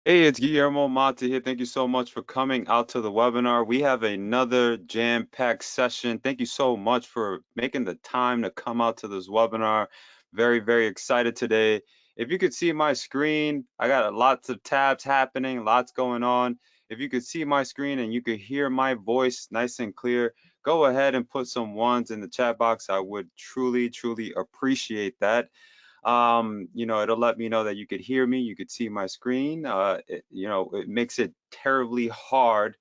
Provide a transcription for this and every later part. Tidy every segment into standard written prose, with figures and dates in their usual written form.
Hey, it's Guillermo Mata here. Thank you so much for coming out to the webinar. We have another jam-packed session. Thank you so much for making the time to come out to this webinar. Very, very excited today. If you could see my screen, I got lots of tabs happening, lots going on. If you could see my screen and you could hear my voice nice and clear, go ahead and put some ones in the chat box. I would truly, truly appreciate that. It'll let me know that you could hear me, you could see my screen. It makes it terribly hard,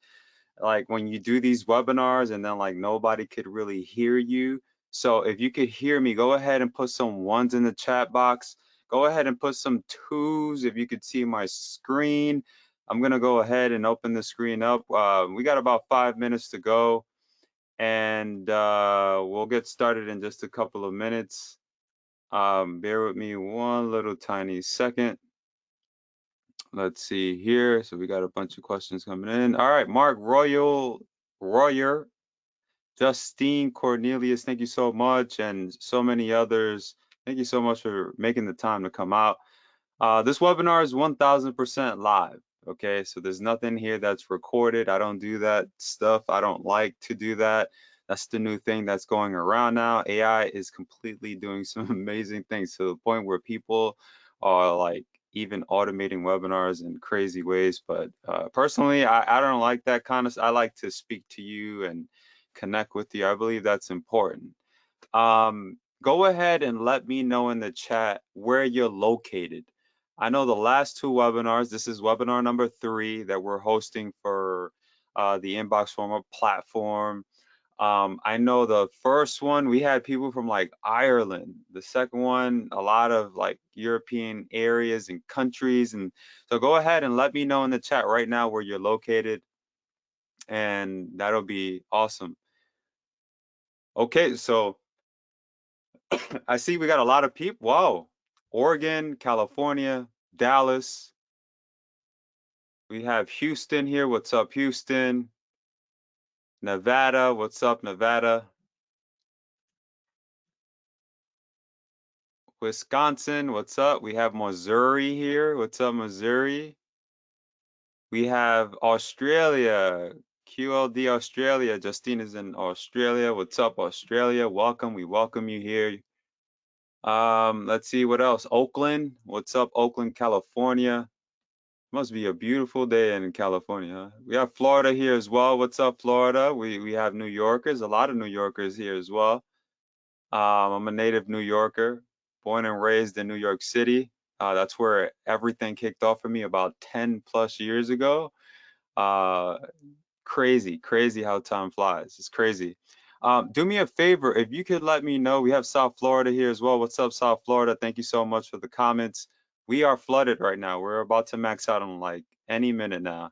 like when you do these webinars and then like nobody could really hear you. So if you could hear me, go ahead and put some ones in the chat box. Go ahead and put some twos if you could see my screen. I'm gonna go ahead and open the screen up. We got about 5 minutes to go, and we'll get started in just a couple of minutes. Bear with me one little tiny second. Let's see here. So we got a bunch of questions coming in. All right, Mark Royer, Justine Cornelius, thank you so much, and so many others. Thank you so much for making the time to come out. This webinar is 1000% live. Okay, so there's nothing here that's recorded. I don't do that stuff. I don't like to do that. That's the new thing that's going around now. AI is completely doing some amazing things to the point where people are like even automating webinars in crazy ways. But personally, I don't like that kind of. I like to speak to you and connect with you. I believe that's important. Go ahead and let me know in the chat where you're located. I know the last two webinars, this is webinar number 3 that we're hosting for the Inbox Former platform. I know the first one, we had people from like Ireland. The second one, a lot of like European areas and countries. And so go ahead and let me know in the chat right now where you're located, and that'll be awesome. Okay, so I see we got a lot of people. Wow. Oregon, California, Dallas. We have Houston here. What's up, Houston? Nevada. What's up, Nevada? Wisconsin. What's up? We have Missouri here. What's up, Missouri? We have Australia. QLD Australia. Justine is in Australia. What's up, Australia? Welcome. We welcome you here. Let's see what else. Oakland. What's up, Oakland, California? Must be a beautiful day in California, huh? We have Florida here as well. What's up, Florida? We have New Yorkers, a lot of New Yorkers here as well. I'm a native New Yorker, born and raised in New York City. That's where everything kicked off for me about 10 plus years ago. Uh, Crazy, crazy how time flies. It's crazy. Do me a favor, if you could let me know, we have South Florida here as well. What's up, South Florida? Thank you so much for the comments. We are flooded right now. We're about to max out on like any minute now.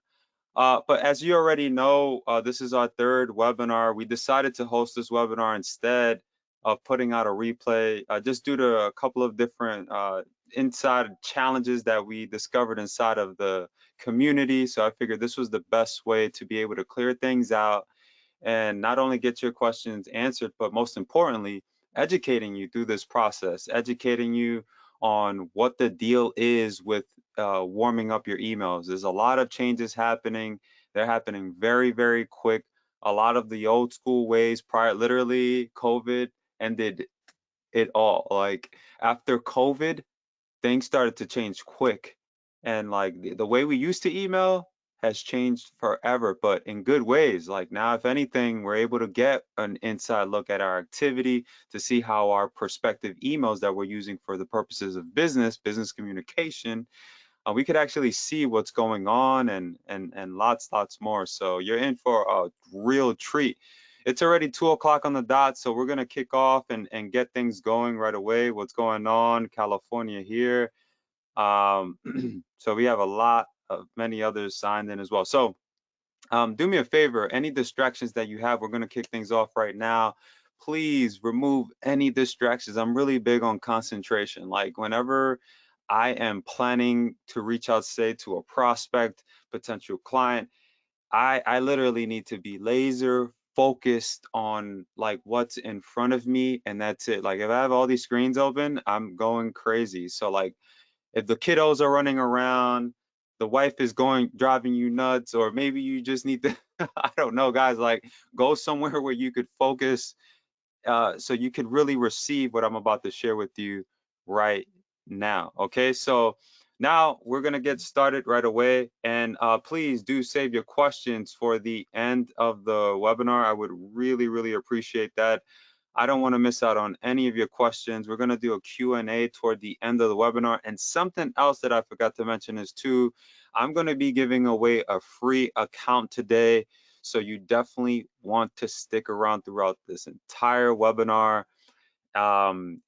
But as you already know, this is our third webinar. We decided to host this webinar instead of putting out a replay, just due to a couple of different inside challenges that we discovered inside of the community. So I figured this was the best way to be able to clear things out and not only get your questions answered, but most importantly, educating you through this process, educating you on what the deal is with warming up your emails. There's a lot of changes happening. They're happening very, very quick. A lot of the old school ways prior, literally COVID ended it all. Like after COVID, things started to change quick, and like the way we used to email has changed forever, but in good ways. Like now, if anything, we're able to get an inside look at our activity to see how our prospective emails that we're using for the purposes of business communication, we could actually see what's going on, and lots more. So you're in for a real treat. It's already 2 o'clock on the dot, so we're gonna kick off and get things going right away. What's going on, California here? um, so we have a lot of many others signed in as well. So do me a favor, any distractions that you have, we're going to kick things off right now. Please remove any distractions. I'm really big on concentration. Like whenever I am planning to reach out, say, to a prospect, potential client, I literally need to be laser focused on like what's in front of me, and that's it. Like if I have all these screens open, I'm going crazy. So like if the kiddos are running around, the wife is driving you nuts, or maybe you just need to, I don't know, guys, like go somewhere where you could focus, so you could really receive what I'm about to share with you right now. Okay, so now we're gonna get started right away, and please do save your questions for the end of the webinar. I would really, really appreciate that. I don't want to miss out on any of your questions. We're going to do a Q&A toward the end of the webinar. And something else that I forgot to mention is too, I'm going to be giving away a free account today. So you definitely want to stick around throughout this entire webinar. One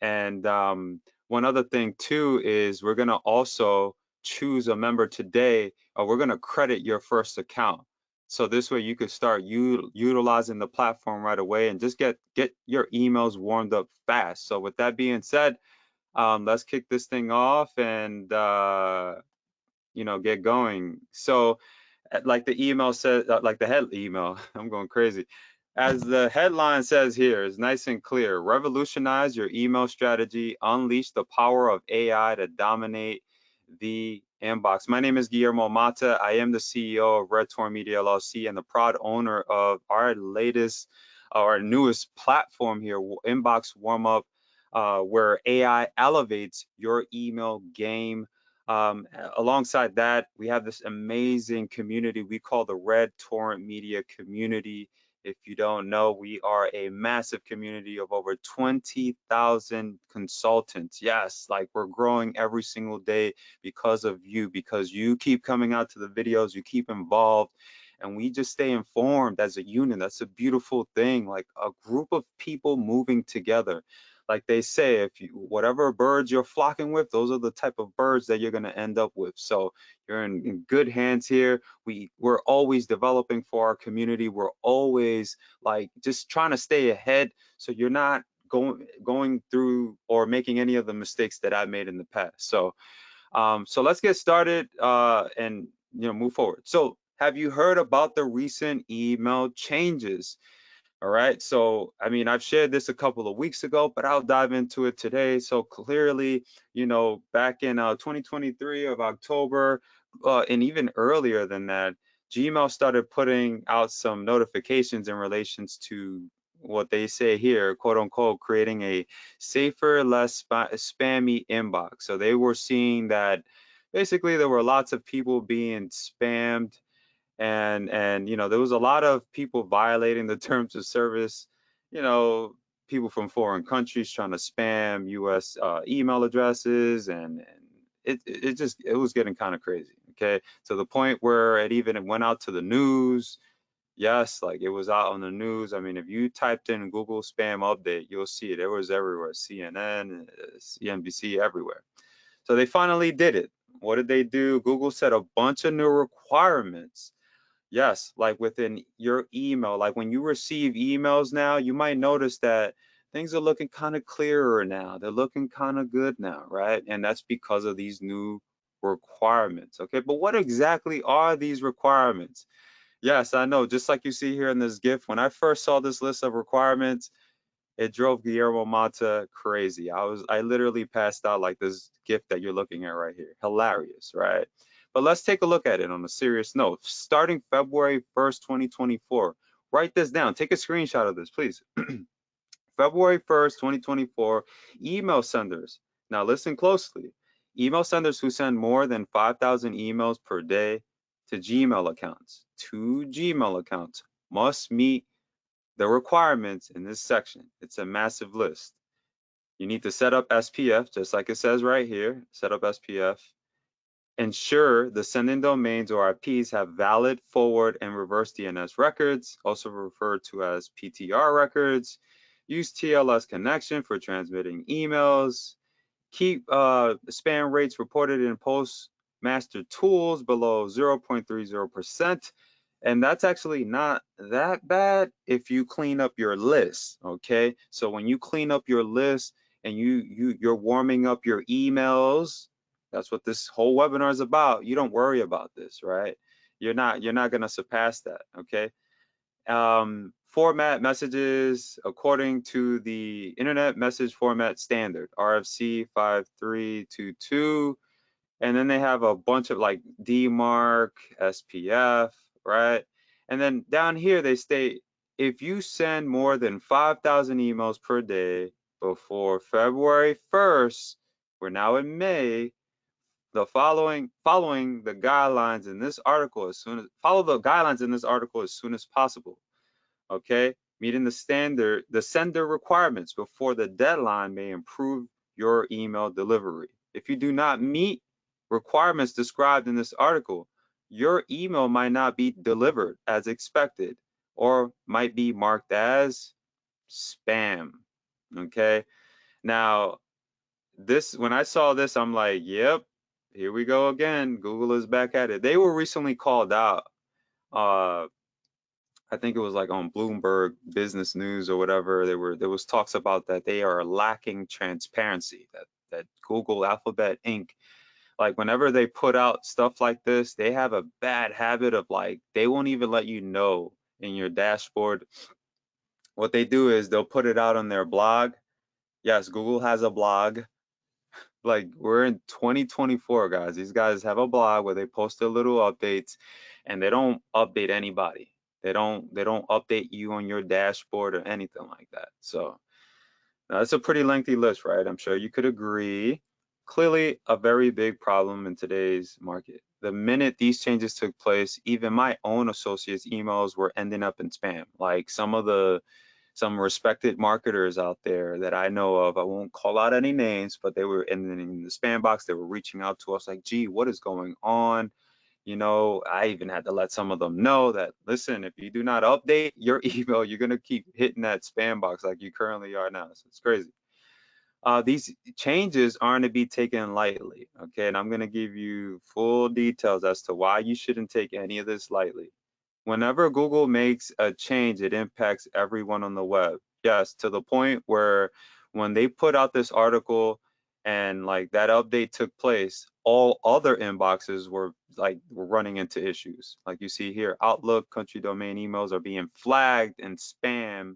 other thing too is we're going to also choose a member today, or we're going to credit your first account. So this way you could start utilizing the platform right away and just get your emails warmed up fast. So with that being said, let's kick this thing off and get going. So like the email says, like the head email, I'm going crazy. As the headline says here, is nice and clear. Revolutionize your email strategy, unleash the power of AI to dominate the inbox. My name is Guillermo Mata. I am the CEO of Red Torrent Media LLC and the proud owner of our newest platform here, Inbox Warmup, where AI elevates your email game. Alongside that, we have this amazing community we call the Red Torrent Media Community. If you don't know, we are a massive community of over 20,000 consultants. Yes, like we're growing every single day because of you, because you keep coming out to the videos, you keep involved, and we just stay informed as a unit. That's a beautiful thing, like a group of people moving together. Like they say, if you whatever birds you're flocking with, those are the type of birds that you're going to end up with. So you're in good hands here. We're always developing for our community. We're always like just trying to stay ahead, so you're not going through or making any of the mistakes that I made in the past. So let's get started and move forward. So have you heard about the recent email changes? All right. So, I mean, I've shared this a couple of weeks ago, but I'll dive into it today. So clearly, back in 2023 of October, and even earlier than that, Gmail started putting out some notifications in relations to what they say here, quote unquote, creating a safer, less spammy inbox. So they were seeing that basically there were lots of people being spammed, and there was a lot of people violating the terms of service, you know people from foreign countries trying to spam US email addresses, and it was getting kind of crazy, okay, to the point where it even went out to the news. Yes, like it was out on the news. I mean, if you typed in Google spam update, you'll see it. It was everywhere, CNN, CNBC, everywhere. So they finally did it. What did they do? Google set a bunch of new requirements. Yes, like within your email, like when you receive emails now, you might notice that things are looking kind of clearer now. They're looking kind of good now, right? And that's because of these new requirements. Okay, but what exactly are these requirements? Yes, I know, just like you see here in this GIF, when I first saw this list of requirements, it drove Guillermo Mata crazy. I literally passed out like this gift that you're looking at right here. Hilarious, right? But let's take a look at it on a serious note. Starting February 1st, 2024, write this down. Take a screenshot of this, please. February 1st, 2024, email senders. Now listen closely. Email senders who send more than 5,000 emails per day to Gmail accounts must meet the requirements in this section. It's a massive list. You need to set up SPF, just like it says right here. Set up SPF. Ensure the sending domains or IPs have valid forward and reverse DNS records, also referred to as PTR records. Use TLS connection for transmitting emails. Keep spam rates reported in Postmaster tools below 0.30%. And that's actually not that bad if you clean up your list, okay? So when you clean up your list and you're warming up your emails, that's what this whole webinar is about. You don't worry about this, right? You're not gonna surpass that, okay? Format messages according to the Internet Message Format Standard, RFC 5322. And then they have a bunch of like DMARC, SPF, right? And then down here they state if you send more than 5,000 emails per day before February 1st, we're now in May, the following the guidelines in this article as soon as follow the guidelines in this article as soon as possible. Okay, meeting the sender requirements before the deadline may improve your email delivery. If you do not meet requirements described in this article, your email might not be delivered as expected or might be marked as spam. Okay, now this when I saw this, I'm like, yep, here we go again. Google is back at it. They were recently called out. Uh, I think it was like on Bloomberg Business News or whatever. There was talks about that they are lacking transparency. That Google Alphabet Inc. Like whenever they put out stuff like this, they have a bad habit of like they won't even let you know in your dashboard. What they do is they'll put it out on their blog. Yes, Google has a blog. Like we're in 2024, guys. These guys have a blog where they post their little updates and they don't update anybody. They don't update you on your dashboard or anything like that. So that's a pretty lengthy list, right? I'm sure you could agree. Clearly a very big problem in today's market. The minute these changes took place, even my own associates' emails were ending up in spam. Like some respected marketers out there that I know of. I won't call out any names, but they were in the spam box. They were reaching out to us like, gee, what is going on? I even had to let some of them know that, listen, if you do not update your email, you're going to keep hitting that spam box like you currently are now. So it's crazy. These changes aren't to be taken lightly, okay? And I'm going to give you full details as to why you shouldn't take any of this lightly. Whenever Google makes a change, it impacts everyone on the web. Yes, to the point where when they put out this article and like that update took place, all other inboxes were running into issues. Like you see here, Outlook country domain emails are being flagged as spam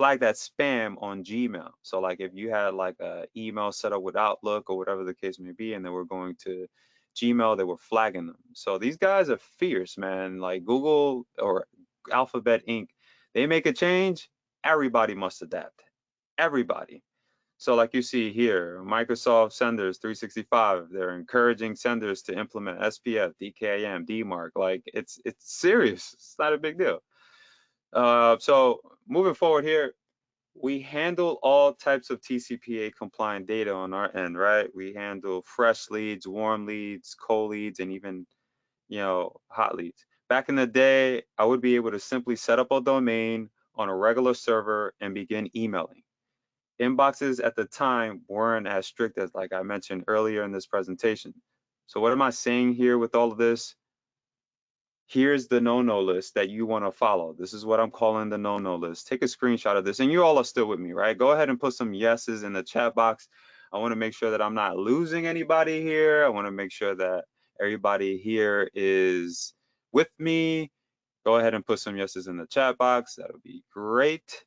on Gmail. So like if you had like a email set up with Outlook or whatever the case may be, and they were going to Gmail, they were flagging them. So these guys are fierce, man. Like Google or Alphabet Inc., they make a change, everybody must adapt. Everybody. So like you see here, Microsoft Senders 365, they're encouraging senders to implement SPF, DKIM, DMARC. Like it's serious. It's not a big deal. So moving forward here, we handle all types of TCPA compliant data on our end, right? We handle fresh leads, warm leads, cold leads, and even, hot leads. Back in the day, I would be able to simply set up a domain on a regular server and begin emailing. Inboxes at the time weren't as strict as like I mentioned earlier in this presentation. So what am I saying here with all of this? Here's the no-no list that you want to follow. This is what I'm calling the no-no list. Take a screenshot of this, and you all are still with me, right? Go ahead and put some yeses in the chat box. I want to make sure that I'm not losing anybody here. I want to make sure that everybody here is with me. Go ahead and put some yeses in the chat box. That would be great.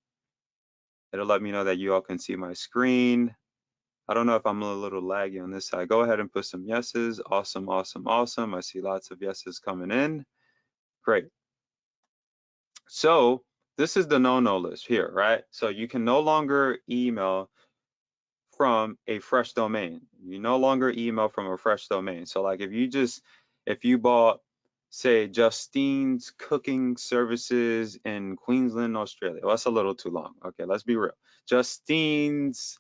It'll let me know that you all can see my screen. I don't know if I'm a little laggy on this side. Go ahead and put some yeses. Awesome, awesome, awesome. I see lots of yeses coming in. Great. So this is the no-no list here, right? So you can no longer email from a fresh domain. You no longer email from a fresh domain. So like if you bought, say, Justine's Cooking Services in Queensland, Australia. Well, that's a little too long. Okay, let's be real. Justine's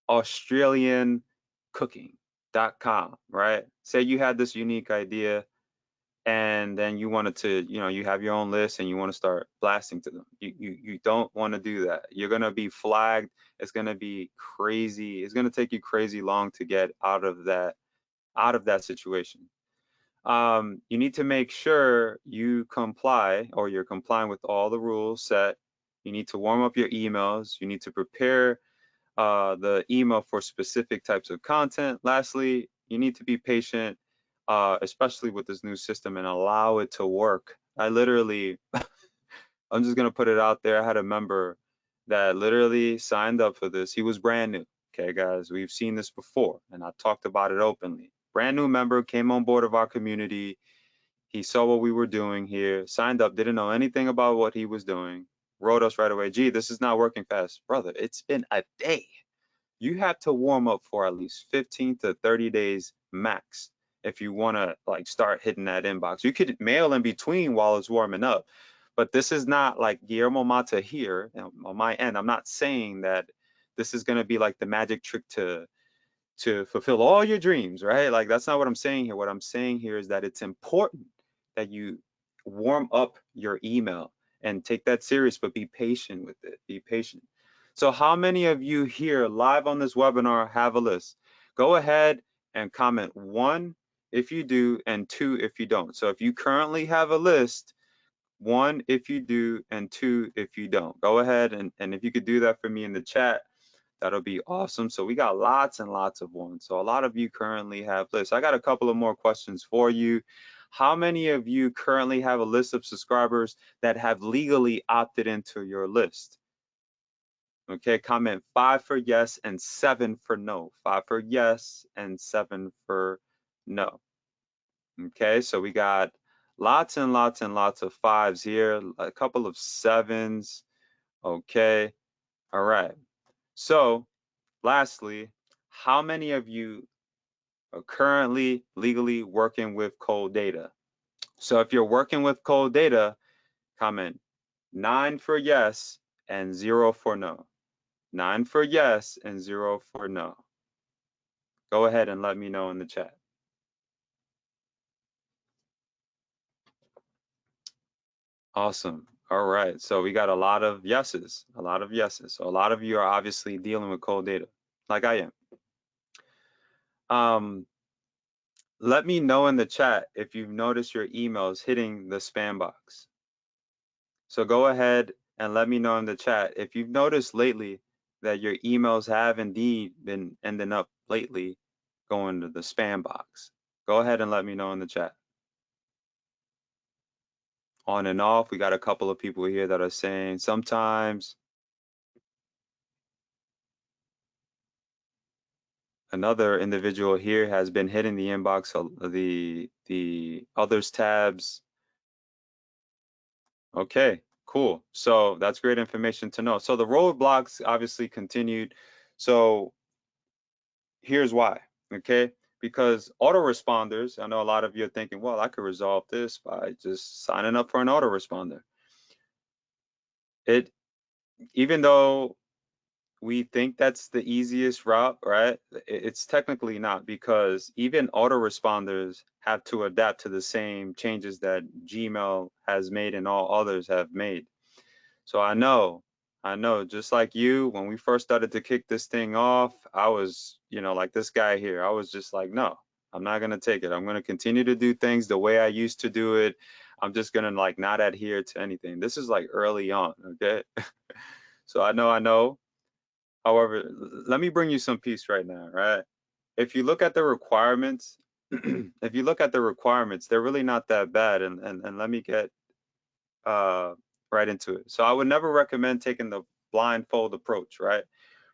Australian Cooking.com, right? Say you had this unique idea and then you wanted to, you have your own list and you want to start blasting to them. You don't want to do that. You're going to be flagged. It's going to be crazy. It's going to take you crazy long to get out of that situation. You need to make sure you comply or you're complying with all the rules set. You need to warm up your emails. You need to prepare the email for specific types of content. Lastly, you need to be patient, especially with this new system, and allow it to work. I'm just gonna put it out there. I had a member that literally signed up for this. He was brand new. Okay, guys, we've seen this before, and I talked about it openly. brand new member, came on board of our community. He saw what we were doing here, signed up, didn't know anything about what he was doing, wrote us right away, gee, this is not working fast. Brother, it's been a day. You have to warm up for at least 15 to 30 days max if you want to like start hitting that inbox. You could mail in between while it's warming up, but this is not like Guillermo Mata here on my end. I'm not saying that this is going to be like the magic trick to fulfill all your dreams, right? Like that's not what I'm saying here. What I'm saying here is that it's important that you warm up your email and take that serious, but be patient with it. Be patient. So how many of you here live on this webinar have a list? Go ahead and comment 1 if you do and 2 if you don't. So if you currently have a list, 1 if you do and 2 if you don't. Go ahead and if you could do that for me in the chat, that'll be awesome. So we got lots and lots of ones. So a lot of you currently have lists. I got a couple of more questions for you. How many of you currently have a list of subscribers that have legally opted into your list? Okay, comment 5 for yes and 7 for no. 5 for yes and 7 for no. Okay, so we got lots and lots and lots of 5s here, a couple of 7s. Okay, all right. So lastly, how many of you are currently legally working with cold data? So if you're working with cold data, comment 9 for yes and 0 for no. 9 for yes and 0 for no. Go ahead and let me know in the chat. Awesome. All right. So we got a lot of yeses, a lot of yeses. So a lot of you are obviously dealing with cold data, like I am. Let me know in the chat if you've noticed your emails hitting the spam box. So go ahead and let me know in the chat if you've noticed lately that your emails have indeed been ending up lately going to the spam box. Go ahead and let me know in the chat. On and off, we got a couple of people here that are saying sometimes. Another individual here has been hitting the inbox, the others tabs. Okay, cool. So that's great information to know. So the roadblocks obviously continued. So here's why, okay? Because autoresponders, I know a lot of you are thinking, well, I could resolve this by just signing up for an autoresponder. Even though we think that's the easiest route, right? It's technically not, because even autoresponders have to adapt to the same changes that Gmail has made and all others have made. So I know, just like you, when we first started to kick this thing off, I was, like this guy here, I was just like, no, I'm not going to take it. I'm going to continue to do things the way I used to do it. I'm just going to like not adhere to anything. This is like early on, okay? So I know. However, let me bring you some peace right now, right? If you look at the requirements, if you look at the requirements, they're really not that bad. And let me get right into it. So I would never recommend taking the blindfold approach, right?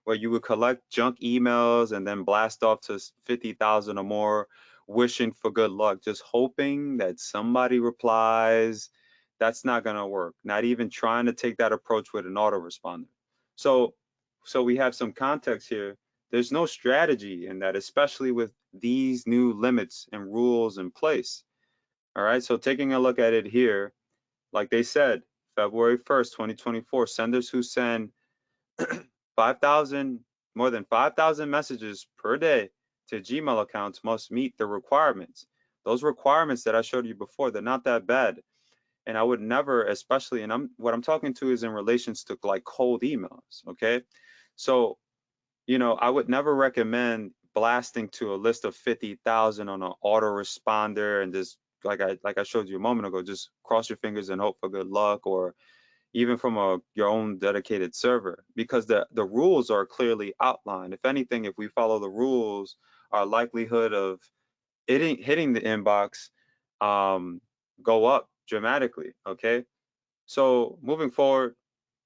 Where you would collect junk emails and then blast off to 50,000 or more, wishing for good luck, just hoping that somebody replies. That's not going to work. Not even trying to take that approach with an autoresponder. So, so we have some context here. There's no strategy in that, especially with these new limits and rules in place. All right. So taking a look at it here, like they said, February 1st, 2024, senders who send 5,000, more than 5,000 messages per day to Gmail accounts must meet the requirements. Those requirements that I showed you before, they're not that bad. And I would never, especially, and what I'm talking to is in relations to like cold emails, okay? So, I would never recommend blasting to a list of 50,000 on an autoresponder and just like I showed you a moment ago, just cross your fingers and hope for good luck, or even from your own dedicated server, because the rules are clearly outlined. If anything, if we follow the rules, our likelihood of hitting the inbox go up dramatically. Okay, so moving forward,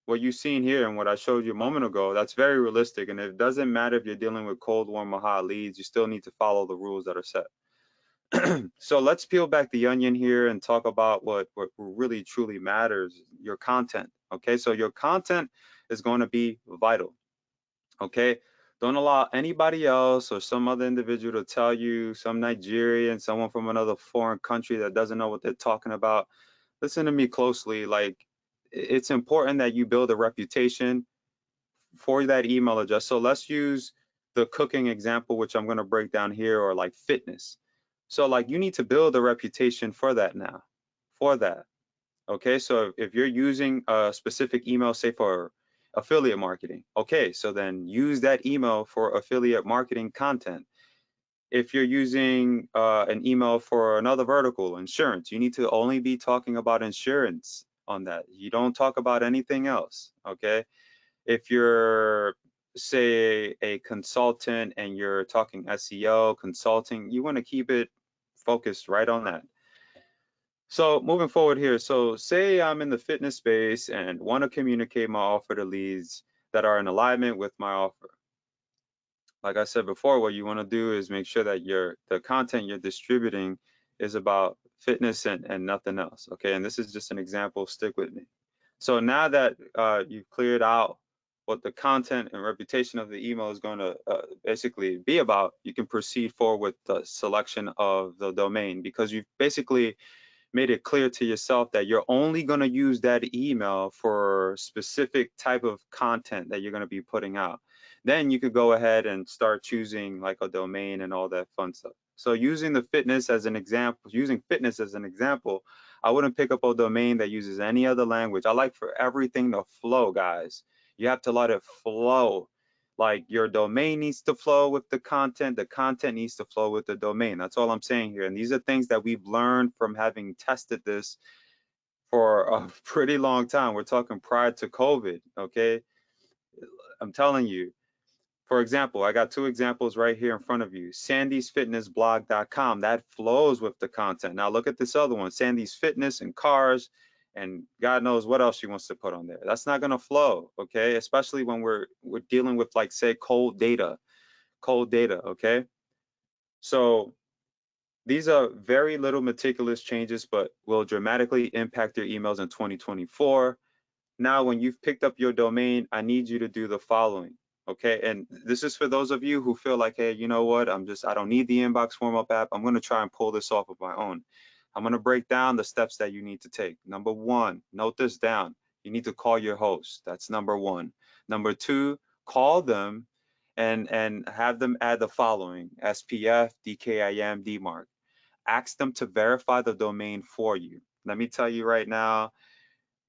what you've seen here and what I showed you a moment ago, that's very realistic. And it doesn't matter if you're dealing with cold, warm, or hot leads, you still need to follow the rules that are set. So let's peel back the onion here and talk about what really truly matters, your content. Okay, so your content is going to be vital. Okay, don't allow anybody else or some other individual to tell you, some Nigerian, someone from another foreign country that doesn't know what they're talking about. Listen to me closely. Like, it's important that you build a reputation for that email address. So let's use the cooking example, which I'm going to break down here, or like fitness. So like you need to build a reputation for that now, for that. Okay, so if you're using a specific email, say for affiliate marketing, okay, so then use that email for affiliate marketing content. If you're using an email for another vertical, insurance, you need to only be talking about insurance on that. You don't talk about anything else, okay? If you're, say, a consultant and you're talking SEO, consulting, you want to keep it focused right on that. So moving forward here, so say I'm in the fitness space and want to communicate my offer to leads that are in alignment with my offer. Like I said before, what you want to do is make sure that the content you're distributing is about fitness and nothing else. Okay, and this is just an example. Stick with me. So now that you've cleared out what the content and reputation of the email is going to basically be about, you can proceed forward with the selection of the domain, because you've basically made it clear to yourself that you're only going to use that email for specific type of content that you're going to be putting out. Then you could go ahead and start choosing like a domain and all that fun stuff. So using fitness as an example, I wouldn't pick up a domain that uses any other language. I like for everything to flow, guys. You have to let it flow. Like your domain needs to flow with the content needs to flow with the domain. That's all I'm saying here. And these are things that we've learned from having tested this for a pretty long time. We're talking prior to COVID, okay? I'm telling you. For example, I got two examples right here in front of you. sandysfitnessblog.com, that flows with the content. Now look at this other one, Sandy's Fitness and Cars, and God knows what else she wants to put on there. That's not gonna flow, okay? Especially when we're dealing with, like, say, cold data, okay? So these are very little meticulous changes, but will dramatically impact your emails in 2024. Now, when you've picked up your domain, I need you to do the following, okay? And this is for those of you who feel like, hey, you know what? I don't need the inbox warm-up app. I'm gonna try and pull this off of my own. I'm gonna break down the steps that you need to take. Number one, note this down. You need to call your host. That's number one. Number two, call them and have them add the following: SPF, DKIM, DMARC. Ask them to verify the domain for you. Let me tell you right now,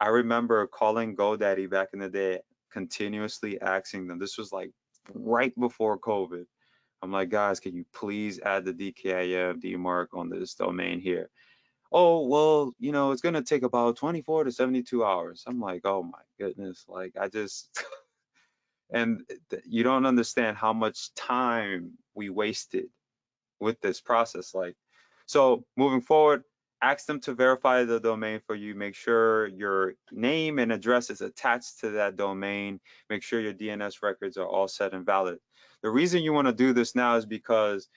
I remember calling GoDaddy back in the day, continuously asking them. This was like right before COVID. I'm like, guys, can you please add the DKIM, DMARC on this domain here? Oh, well, it's going to take about 24 to 72 hours. I'm like, oh my goodness. Like, and you don't understand how much time we wasted with this process. Like, so moving forward, ask them to verify the domain for you. Make sure your name and address is attached to that domain. Make sure your DNS records are all set and valid. The reason you want to do this now is because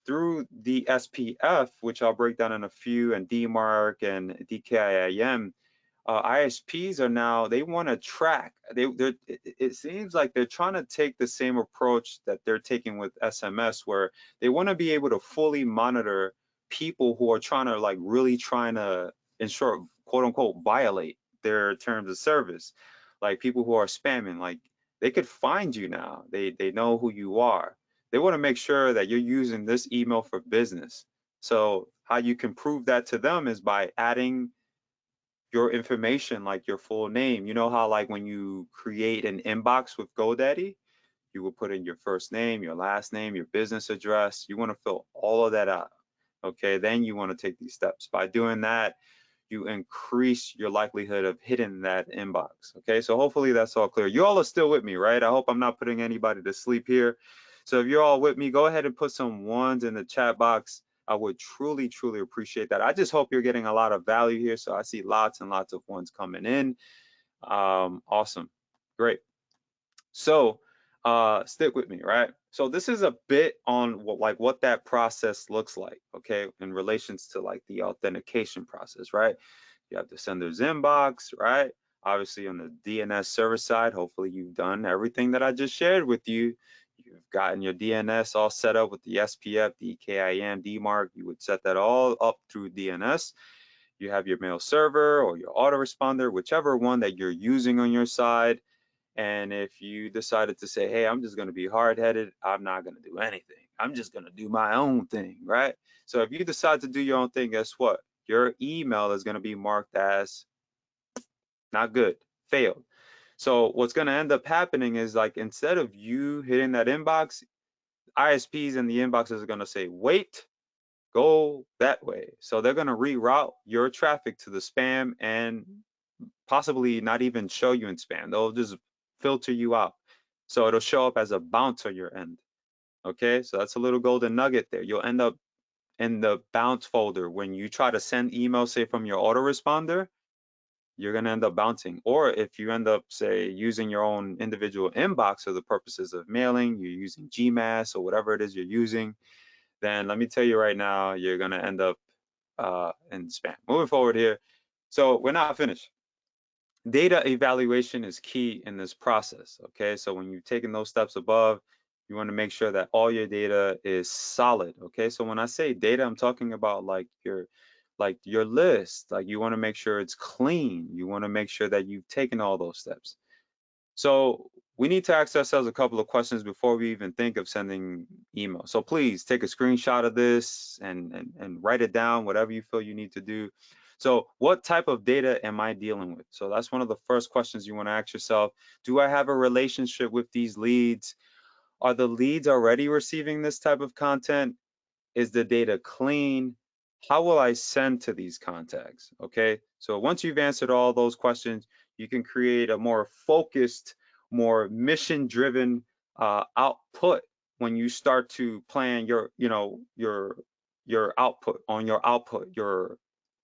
through the SPF, which I'll break down in a few, and DMARC and DKIM, ISPs are now, they want to track. It seems like they're trying to take the same approach that they're taking with SMS, where they want to be able to fully monitor people who are trying to, like, really trying to, in short, quote unquote, violate their terms of service. Like people who are spamming, like they could find you now. They know who you are. They want to make sure that you're using this email for business. So how you can prove that to them is by adding your information, like your full name. You know how, like, when you create an inbox with GoDaddy, you will put in your first name, your last name, your business address. You want to fill all of that out. Okay, then you want to take these steps. By doing that, you increase your likelihood of hitting that inbox. Okay, so hopefully that's all clear. You all are still with me, right? I hope I'm not putting anybody to sleep here. So if you're all with me, go ahead and put some ones in the chat box. I would truly, truly appreciate that. I just hope you're getting a lot of value here. So I see lots and lots of ones coming in. Awesome. Great. So stick with me, right? So this is a bit on what that process looks like, okay, in relations to like the authentication process, right? You have the sender's inbox, right? Obviously on the DNS server side, hopefully you've done everything that I just shared with you. You've gotten your DNS all set up with the SPF, the KIM, DMARC. You would set that all up through DNS. You have your mail server or your autoresponder, whichever one that you're using on your side. And if you decided to say, hey, I'm just going to be hard headed, I'm not going to do anything. I'm just going to do my own thing, right? So if you decide to do your own thing, guess what? Your email is going to be marked as not good, failed. So what's going to end up happening is like instead of you hitting that inbox, ISPs in the inboxes are going to say, wait, go that way. So they're going to reroute your traffic to the spam and possibly not even show you in spam. They'll just filter you out. So it'll show up as a bounce on your end. Okay, so that's a little golden nugget there. You'll end up in the bounce folder when you try to send email, say from your autoresponder, you're going to end up bouncing. Or if you end up, say, using your own individual inbox for the purposes of mailing, you're using GMass or whatever it is you're using, then let me tell you right now, you're going to end up in spam. Moving forward here. So we're not finished. Data evaluation is key in this process, okay? So when you've taken those steps above, you want to make sure that all your data is solid, okay? So when I say data, I'm talking about like your list. Like you want to make sure it's clean. You want to make sure that you've taken all those steps. So we need to ask ourselves a couple of questions before we even think of sending email. So please take a screenshot of this and write it down, whatever you feel you need to do. So what type of data am I dealing with? So that's one of the first questions you want to ask yourself. Do I have a relationship with these leads? Are the leads already receiving this type of content? Is the data clean? How will I send to these contacts? Okay, so once you've answered all those questions, you can create a more focused, more mission-driven output when you start to plan your, your output on your output, your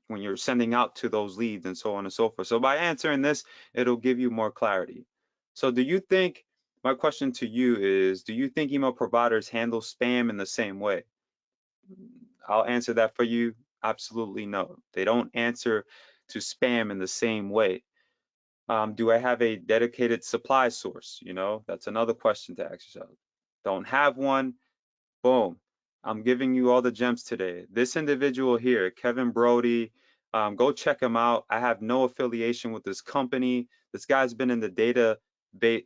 when you're sending out to those leads and so on and so forth. So by answering this, it'll give you more clarity. So do you think, my question to you is, do you think email providers handle spam in the same way? I'll answer that for you. Absolutely no. They don't answer to spam in the same way. Do I have a dedicated supply source? That's another question to ask yourself. Don't have one. Boom. I'm giving you all the gems today. This individual here, Kevin Brody, go check him out. I have no affiliation with this company. This guy's been in the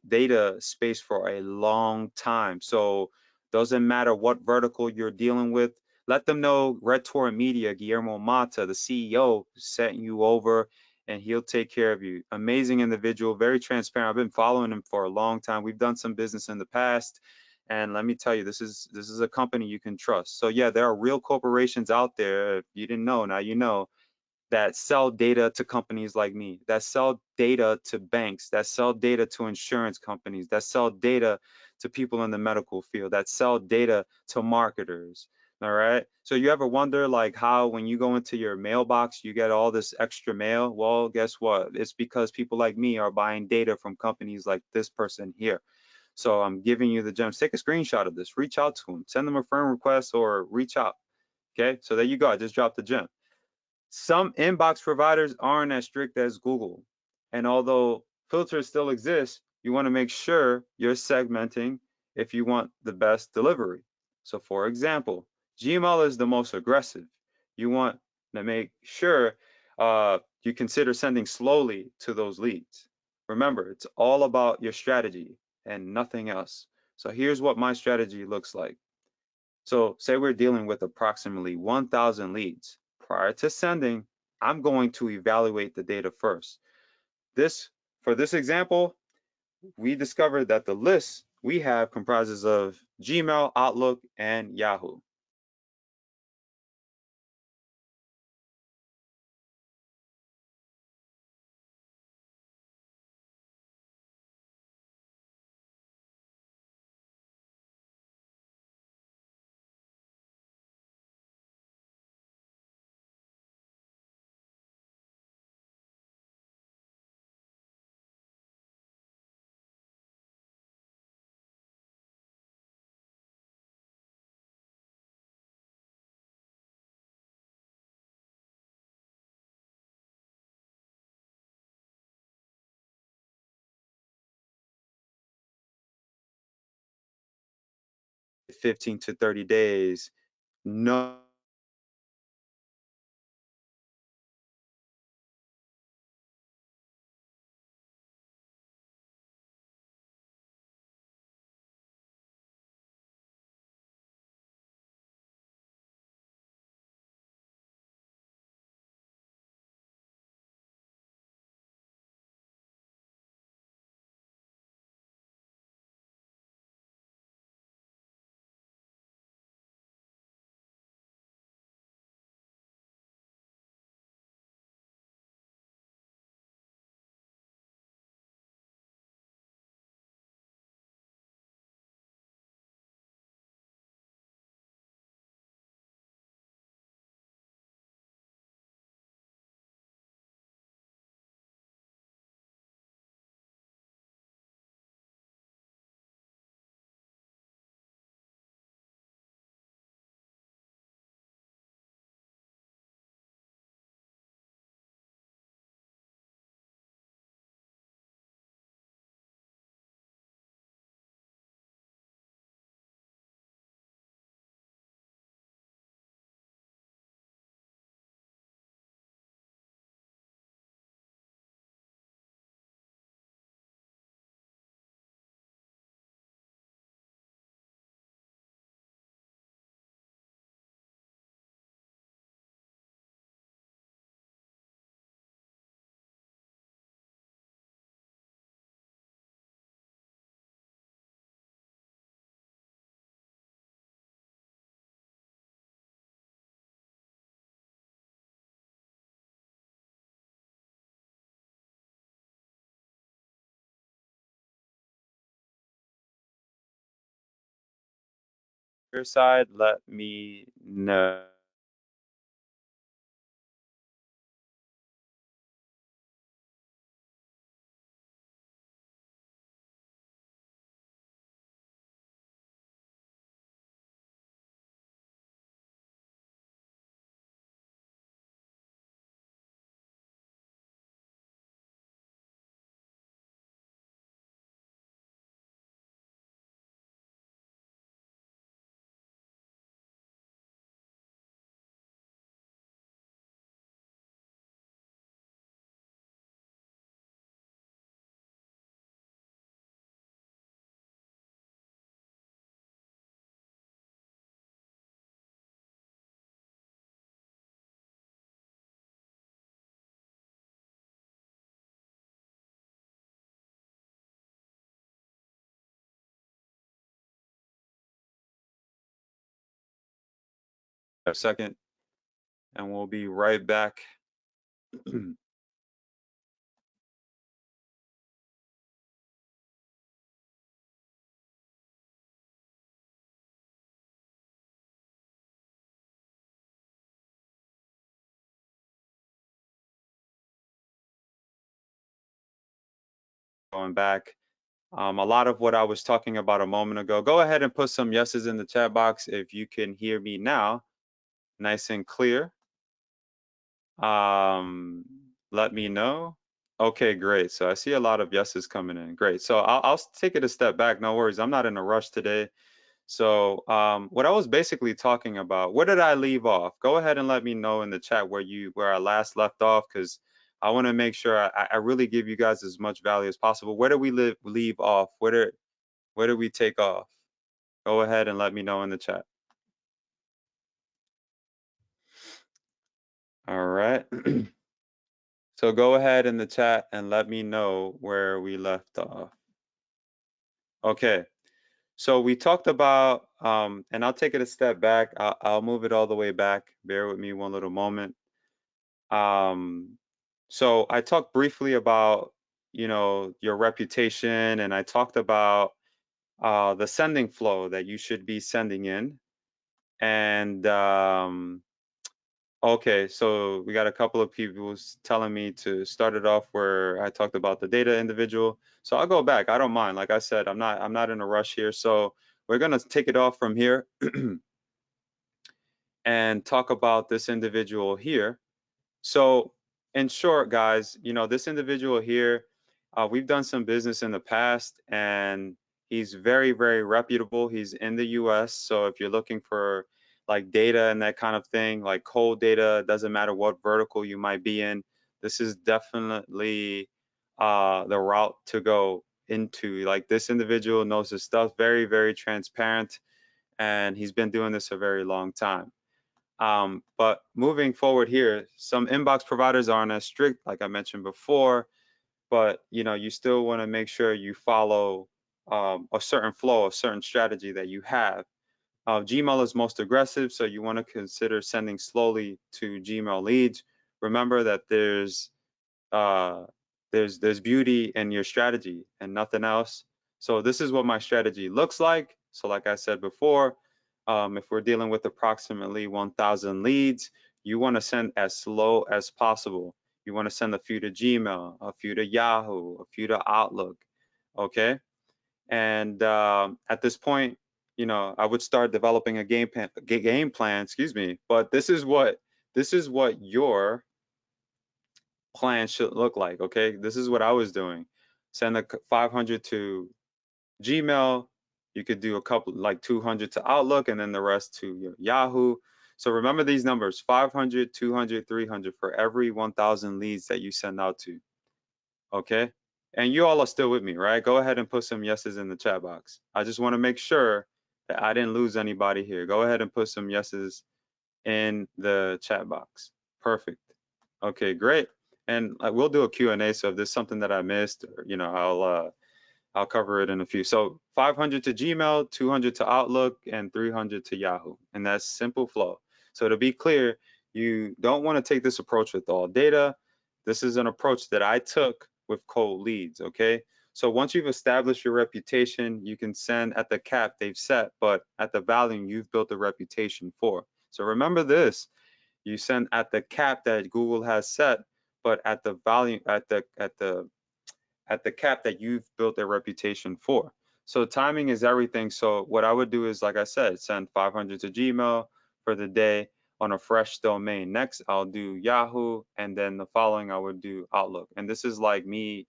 data space for a long time. So doesn't matter what vertical you're dealing with. Let them know Red Torrent Media, Guillermo Mata, the CEO, setting you over and he'll take care of you. Amazing individual, very transparent. I've been following him for a long time. We've done some business in the past. And let me tell you, this is a company you can trust. So yeah, there are real corporations out there. If you didn't know, now you know, that sell data to companies like me, that sell data to banks, that sell data to insurance companies, that sell data to people in the medical field, that sell data to marketers. All right. So you ever wonder like how when you go into your mailbox, you get all this extra mail? Well, guess what? It's because people like me are buying data from companies like this person here. So I'm giving you the gems. Take a screenshot of this, reach out to them, send them a friend request or reach out. Okay. So there you go. I just dropped the gem. Some inbox providers aren't as strict as Google. And although filters still exist, you want to make sure you're segmenting if you want the best delivery. So for example, Gmail is the most aggressive. You want to make sure you consider sending slowly to those leads. Remember, it's all about your strategy and nothing else. So here's what my strategy looks like. So say we're dealing with approximately 1,000 leads. Prior to sending, I'm going to evaluate the data first. For this example, we discovered that the list we have comprises of Gmail, Outlook, and Yahoo. 15 to 30 days. No. Your side, let me know. A second, and we'll be right back. Going back. A lot of what I was talking about a moment ago. Go ahead and put some yeses in the chat box if you can hear me now, nice and clear. Um, Let me know. Okay, great. So I see a lot of yeses coming in. Great. So I'll take it a step back. No worries. I'm not in a rush today. So what I was basically talking about, where did I leave off? Go ahead and let me know in the chat where I last left off, because I want to make sure I really give you guys as much value as possible. Where did we leave off? Where did we take off? Go ahead and let me know in the chat. All right. So go ahead in the chat and let me know where we left off. Okay. So we talked about, and I'll take it a step back. I'll move it all the way back. Bear with me one little moment. So I talked briefly about, your reputation, and I talked about the sending flow that you should be sending in. And okay, so we got a couple of people telling me to start it off where I talked about the data individual. So I'll go back. I don't mind. Like I said, I'm not in a rush here. So we're gonna take it off from here and talk about this individual here. So in short, guys, this individual here, we've done some business in the past, and He's very, very reputable. He's in the US. So if you're looking for like data and that kind of thing, like cold data, doesn't matter what vertical you might be in, this is definitely the route to go into. Like this individual knows his stuff, very, very transparent, and he's been doing this a very long time. But moving forward here, some inbox providers aren't as strict, like I mentioned before, but you still want to make sure you follow a certain flow, a certain strategy that you have. Gmail is most aggressive, so you want to consider sending slowly to Gmail leads. Remember that uh, there's beauty in your strategy and nothing else. So this is what my strategy looks like. So like I said before, if we're dealing with approximately 1,000 leads, you want to send as slow as possible. You want to send a few to Gmail, a few to Yahoo, a few to Outlook, okay? And at this point, I would start developing a game plan, excuse me. But this is what your plan should look like, okay? This is what I was doing. Send a 500 to Gmail. You could do a couple, like 200 to Outlook, and then the rest to your Yahoo. So remember these numbers: 500, 200, 300 for every 1,000 leads that you send out to, okay? And you all are still with me, right? Go ahead and put some yeses in the chat box. I just want to make sure that I didn't lose anybody here. Go ahead and put some yeses in the chat box. Perfect. Okay, great. And we'll do a Q&A, so if there's something that I missed, or, I'll cover it in a few. So 500 to Gmail, 200 to Outlook, and 300 to Yahoo. And that's simple flow. So to be clear, you don't want to take this approach with all data. This is an approach that I took with cold leads, okay? So once you've established your reputation, you can send at the cap they've set, but at the volume you've built a reputation for. So remember this, you send at the cap that Google has set, but at the volume, at the cap that you've built a reputation for. So timing is everything. So what I would do is, like I said, send 500 to Gmail for the day on a fresh domain. Next, I'll do Yahoo, and then the following I would do Outlook. And this is like me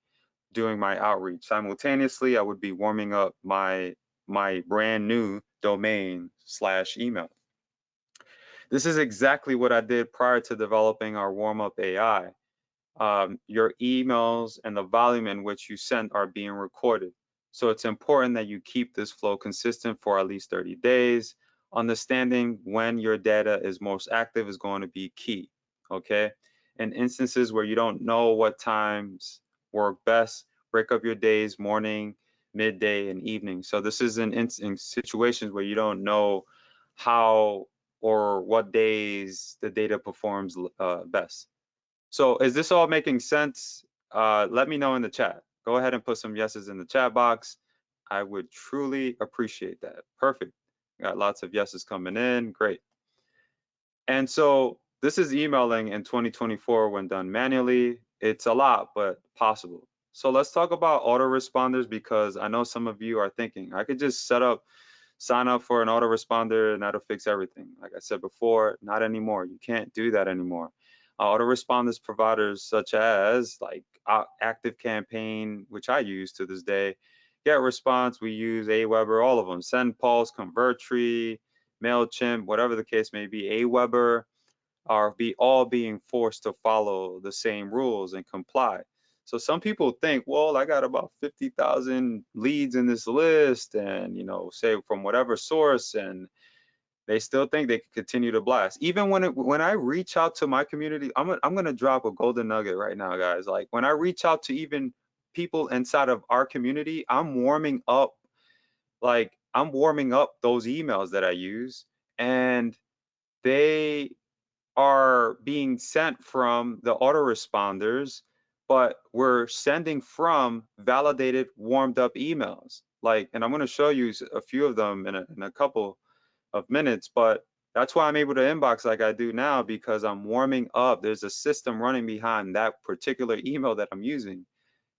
doing my outreach. Simultaneously, I would be warming up my brand new domain / email. This is exactly what I did prior to developing our warm-up AI. Your emails and the volume in which you send are being recorded. So it's important that you keep this flow consistent for at least 30 days. Understanding when your data is most active is going to be key, okay? In instances where you don't know what times work best, break up your days, morning, midday, and evening. So this is in situations where you don't know how or what days the data performs best. So is this all making sense? Let me know in the chat. Go ahead and put some yeses in the chat box. I would truly appreciate that. Perfect. Got lots of yeses coming in. Great. And so this is emailing in 2024 when done manually. It's a lot, but possible. So let's talk about autoresponders, because I know some of you are thinking, I could just sign up for an autoresponder and that'll fix everything. Like I said before, not anymore. You can't do that anymore. Autoresponders providers such as like ActiveCampaign, which I use to this day, GetResponse, we use Aweber, all of them, SendPulse, ConvertTree, MailChimp, whatever the case may be, Aweber are all being forced to follow the same rules and comply. So some people think, well, I got about 50,000 leads in this list, and say from whatever source, and they still think they can continue to blast. Even when I reach out to my community, I'm gonna drop a golden nugget right now, guys. Like when I reach out to even people inside of our community, I'm warming up those emails that I use, and they are being sent from the autoresponders, but we're sending from validated, warmed up emails. And I'm going to show you a few of them in a couple of minutes, but that's why I'm able to inbox like I do now, because I'm warming up. There's a system running behind that particular email that I'm using.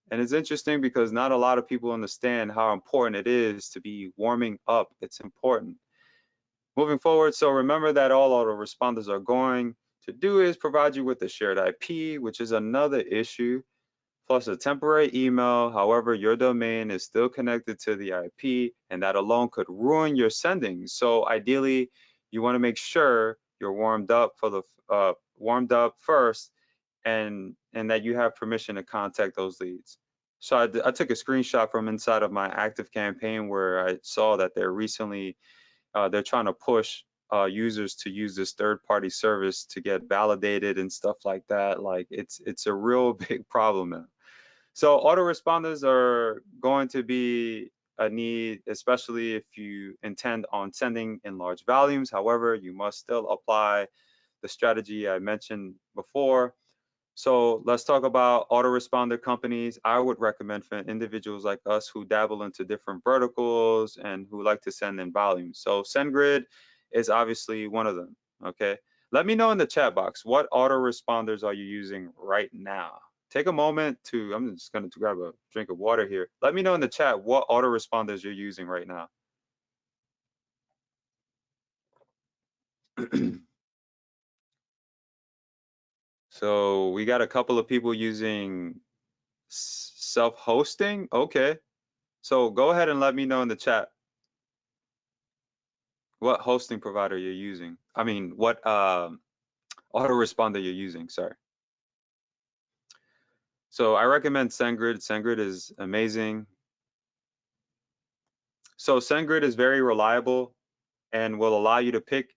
And it's interesting because not a lot of people understand how important it is to be warming up. It's important. Moving forward, so remember that all autoresponders are going to do is provide you with a shared IP, which is another issue plus a temporary email. However, your domain is still connected to the IP, and that alone could ruin your sending. So ideally, you want to make sure you're warmed up first, and that you have permission to contact those leads. So I took a screenshot from inside of my active campaign where I saw that they're trying to push users to use this third-party service to get validated and stuff like that. Like it's a real big problem now. So autoresponders are going to be a need, especially if you intend on sending in large volumes. However, you must still apply the strategy I mentioned before. So let's talk about autoresponder companies. I would recommend for individuals like us who dabble into different verticals and who like to send in volume. So SendGrid is obviously one of them, okay? Let me know in the chat box, what autoresponders are you using right now? Take a moment to, I'm just gonna grab a drink of water here. Let me know in the chat what autoresponders you're using right now. So we got a couple of people using self-hosting, okay. So go ahead and let me know in the chat what hosting provider you're using. I mean, what autoresponder you're using, sorry. So I recommend SendGrid. SendGrid is amazing. So SendGrid is very reliable and will allow you to pick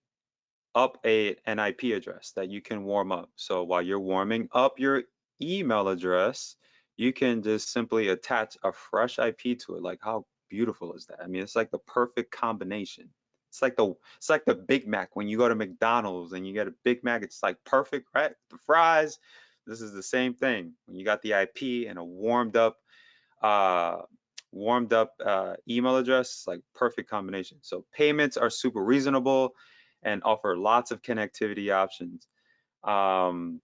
up an IP address that you can warm up. So while you're warming up your email address, you can just simply attach a fresh IP to it. Like how beautiful is that? I mean, it's like the perfect combination. It's like the Big Mac when you go to McDonald's and you get a Big Mac, it's like perfect, right? The fries, this is the same thing. When you got the IP and a uh, email address, like perfect combination. So payments are super reasonable and offer lots of connectivity options. Um,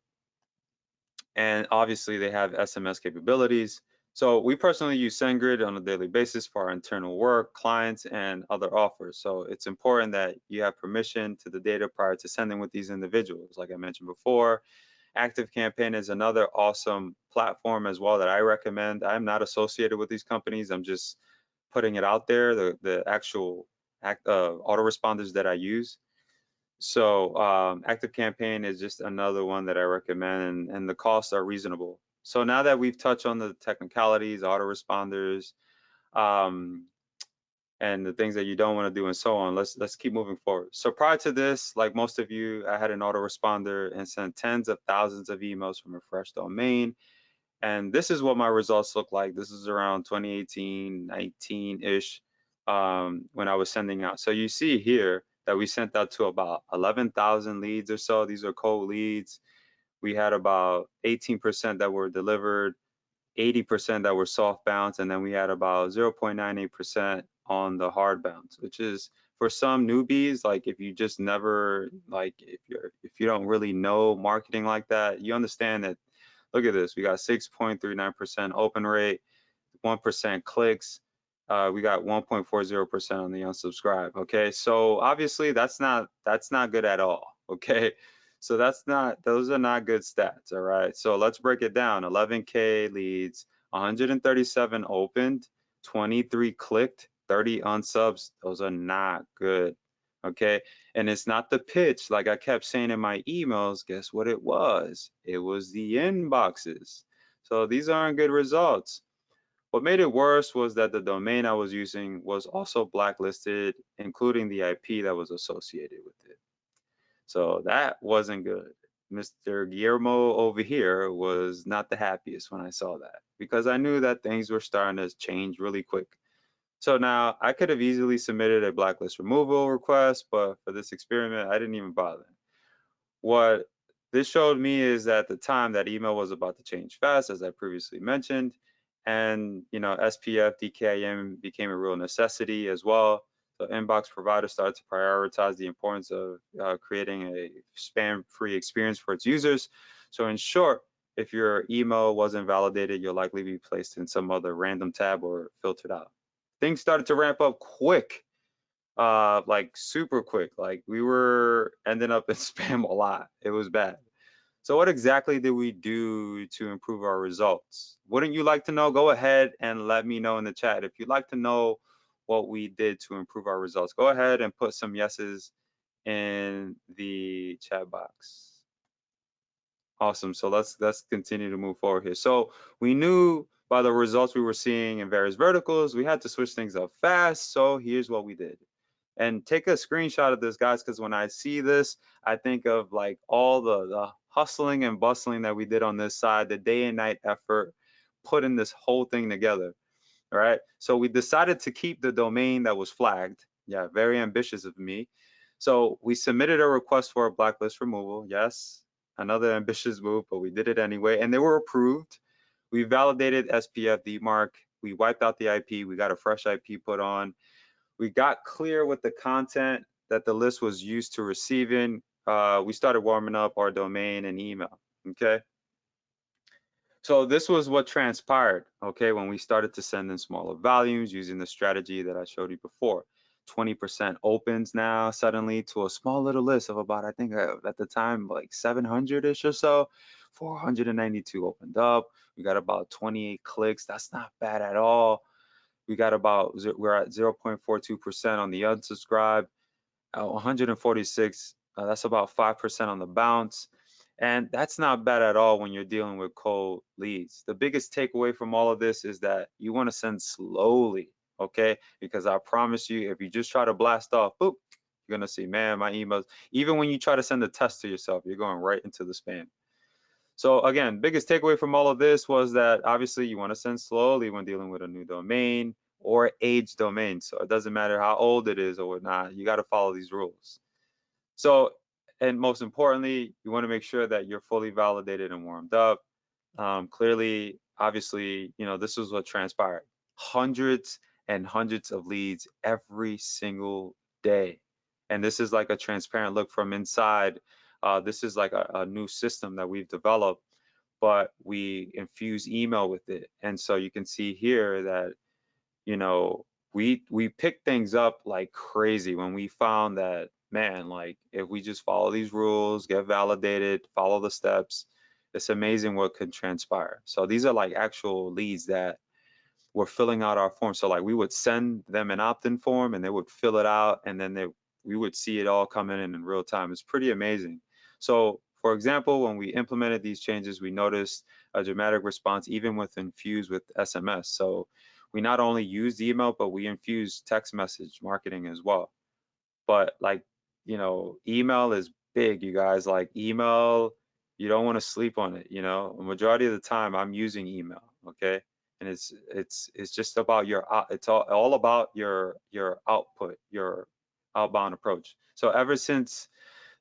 and obviously they have SMS capabilities. So we personally use SendGrid on a daily basis for our internal work, clients, and other offers. So it's important that you have permission to the data prior to sending with these individuals. Like I mentioned before, ActiveCampaign is another awesome platform as well that I recommend. I'm not associated with these companies. I'm just putting it out there, the actual autoresponders that I use. So ActiveCampaign is just another one that I recommend, and the costs are reasonable. So now that we've touched on the technicalities, autoresponders, um, and the things that you don't want to do and so on, let's keep moving forward. So prior to this, like most of you, I had an autoresponder and sent tens of thousands of emails from a fresh domain. And this is what my results look like. This is around 2018, 19-ish, when I was sending out. So you see here that we sent out to about 11,000 leads or so. These are cold leads. We had about 18% that were delivered, 80% that were soft bounce, and then we had about 0.98% on the hard bounce, which is for some newbies, like if you just never, like if you don't really know marketing like that, you understand that. Look at this, we got 6.39% open rate, 1% clicks. We got 1.40% on the unsubscribe. Okay, so obviously that's not good at all. Okay, so those are not good stats. All right, so let's break it down. 11K leads, 137 opened, 23 clicked, 30 unsubs. Those are not good. Okay, and it's not the pitch like I kept saying in my emails. Guess what it was? It was the inboxes. So these aren't good results. What made it worse was that the domain I was using was also blacklisted, including the IP that was associated with it. So that wasn't good. Mr. Guillermo over here was not the happiest when I saw that because I knew that things were starting to change really quick. So now I could have easily submitted a blacklist removal request, but for this experiment, I didn't even bother. What this showed me is that the time that email was about to change fast, as I previously mentioned, and SPF DKIM became a real necessity as well. So inbox providers started to prioritize the importance of creating a spam-free experience for its users. So in short, if your email wasn't validated, you'll likely be placed in some other random tab or filtered out. Things started to ramp up quick, like super quick. Like we were ending up in spam a lot. It was bad. So what exactly did we do to improve our results? Wouldn't you like to know? Go ahead and let me know in the chat. If you'd like to know what we did to improve our results, go ahead and put some yeses in the chat box. Awesome. So let's continue to move forward here. So we knew by the results we were seeing in various verticals, we had to switch things up fast. So here's what we did. And take a screenshot of this, guys, because when I see this, I think of like all the hustling and bustling that we did on this side, the day and night effort, putting this whole thing together. All right. So we decided to keep the domain that was flagged. Yeah, very ambitious of me. So we submitted a request for a blacklist removal. Yes, another ambitious move, but we did it anyway, and they were approved. We validated SPF DMARC. We wiped out the IP. We got a fresh IP put on. We got clear with the content that the list was used to receiving. We started warming up our domain and email. Okay. So this was what transpired, okay, when we started to send in smaller volumes using the strategy that I showed you before. 20% opens now suddenly to a small little list of about, I think at the time, like 700-ish or so. 492 opened up. We got about 28 clicks. That's not bad at all. We got about, we're at 0.42% on the unsubscribe. 146, that's about 5% on the bounce. And that's not bad at all when you're dealing with cold leads. The biggest takeaway from all of this is that you want to send slowly, okay? Because I promise you, if you just try to blast off, boop, you're gonna see, man, my emails, even when you try to send a test to yourself, you're going right into the spam. So again, biggest takeaway from all of this was that obviously you want to send slowly when dealing with a new domain or age domain. So it doesn't matter how old it is or whatnot, you got to follow these rules. So, and most importantly, you want to make sure that you're fully validated and warmed up. Clearly, obviously, this is what transpired. Hundreds and hundreds of leads every single day. And this is like a transparent look from inside. This is like a new system that we've developed, but we infuse email with it. And so you can see here that you know, we picked things up like crazy when we found that, man, like if we just follow these rules, get validated, follow the steps, it's amazing what could transpire. So these are like actual leads that were filling out our form. So like we would send them an opt-in form and they would fill it out and then we would see it all coming in real time. It's pretty amazing. So for example, when we implemented these changes, we noticed a dramatic response even with infused with SMS. So we not only used email, but we infused text message marketing as well. But like, email is big, you guys. Like email, you don't want to sleep on it, A majority of the time I'm using email, okay? And it's just about it's all about your output, your outbound approach. So ever since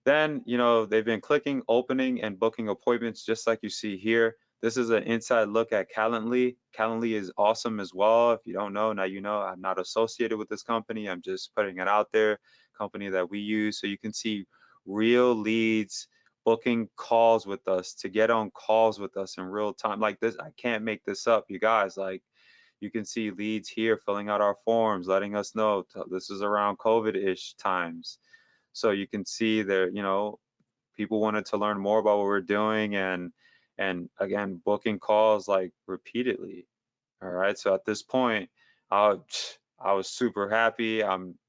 then, they've been clicking, opening, and booking appointments just like you see here. This is an inside look at Calendly. Calendly is awesome as well. If you don't know, now you know. I'm not associated with this company. I'm just putting it out there, company that we use. So you can see real leads booking calls with us to get on calls with us in real time. Like this, I can't make this up, you guys. Like you can see leads here filling out our forms, letting us know this is around COVID-ish times. So you can see there, people wanted to learn more about what we're doing and again, booking calls like repeatedly. All right. So at this point, I, I was super happy.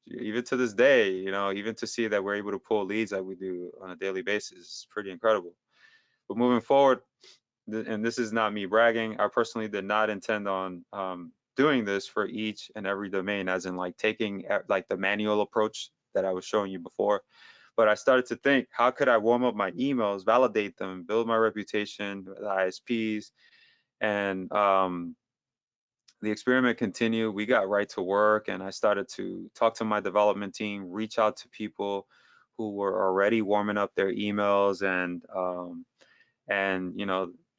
Even to this day, even to see that we're able to pull leads like we do on a daily basis, it's pretty incredible. But moving forward, and this is not me bragging, I personally did not intend on doing this for each and every domain, as in like taking like the manual approach that I was showing you before. But I started to think, how could I warm up my emails, validate them, build my reputation with ISPs, and the experiment continued. We got right to work, and I started to talk to my development team, reach out to people who were already warming up their emails, and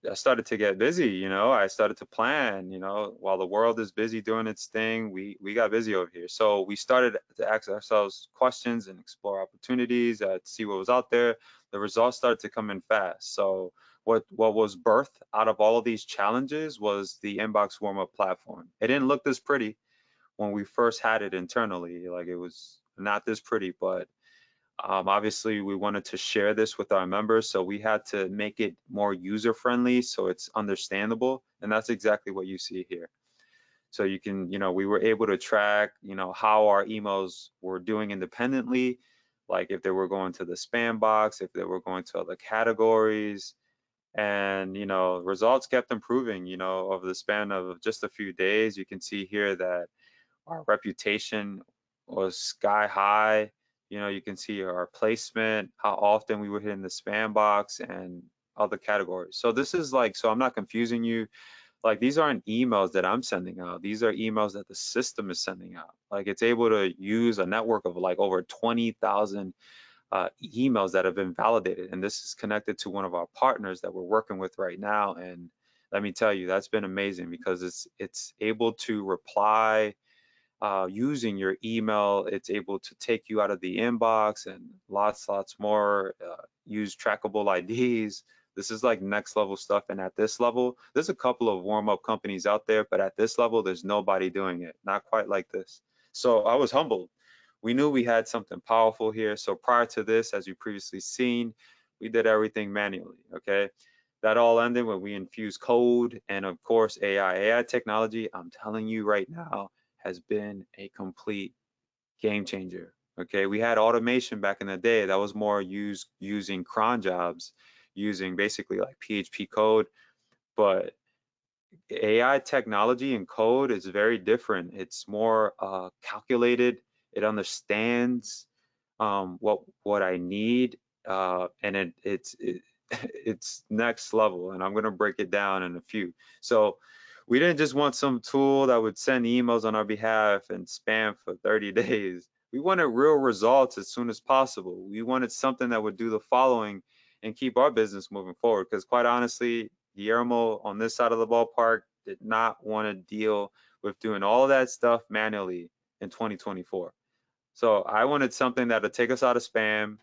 I started to get busy. I started to plan. While the world is busy doing its thing, we got busy over here. So we started to ask ourselves questions and explore opportunities, to see what was out there. The results started to come in fast. So what was birthed out of all of these challenges was the inbox warm-up platform. It didn't look this pretty when we first had it internally. Like it was not this pretty, but Obviously, we wanted to share this with our members, so we had to make it more user-friendly so it's understandable, and that's exactly what you see here. So you can, we were able to track, how our emails were doing independently, like if they were going to the spam box, if they were going to other categories, and, results kept improving, over the span of just a few days. You can see here that our reputation was sky high. You can see our placement, how often we were hitting the spam box and other categories. So this is like, so I'm not confusing you. Like these aren't emails that I'm sending out. These are emails that the system is sending out. Like it's able to use a network of like over 20,000 emails that have been validated. And this is connected to one of our partners that we're working with right now. And let me tell you, that's been amazing because it's able to reply using your email. It's able to take you out of the inbox and lots more. Use trackable IDs. This is like next level stuff. And at this level, there's a couple of warm up companies out there, but at this level, there's nobody doing it. Not quite like this. So I was humbled. We knew we had something powerful here. So prior to this, as you previously seen, we did everything manually. Okay. That all ended when we infused code and of course AI. AI technology, I'm telling you right now, has been a complete game changer. Okay, we had automation back in the day that was more used using cron jobs, using basically like PHP code, but AI technology and code is very different. It's more calculated. It understands what I need, and it's next level. And I'm gonna break it down in a few. So we didn't just want some tool that would send emails on our behalf and spam for 30 days. We wanted real results as soon as possible. We wanted something that would do the following and keep our business moving forward. Because quite honestly, Guillermo on this side of the ballpark did not want to deal with doing all of that stuff manually in 2024. So I wanted something that would take us out of spam,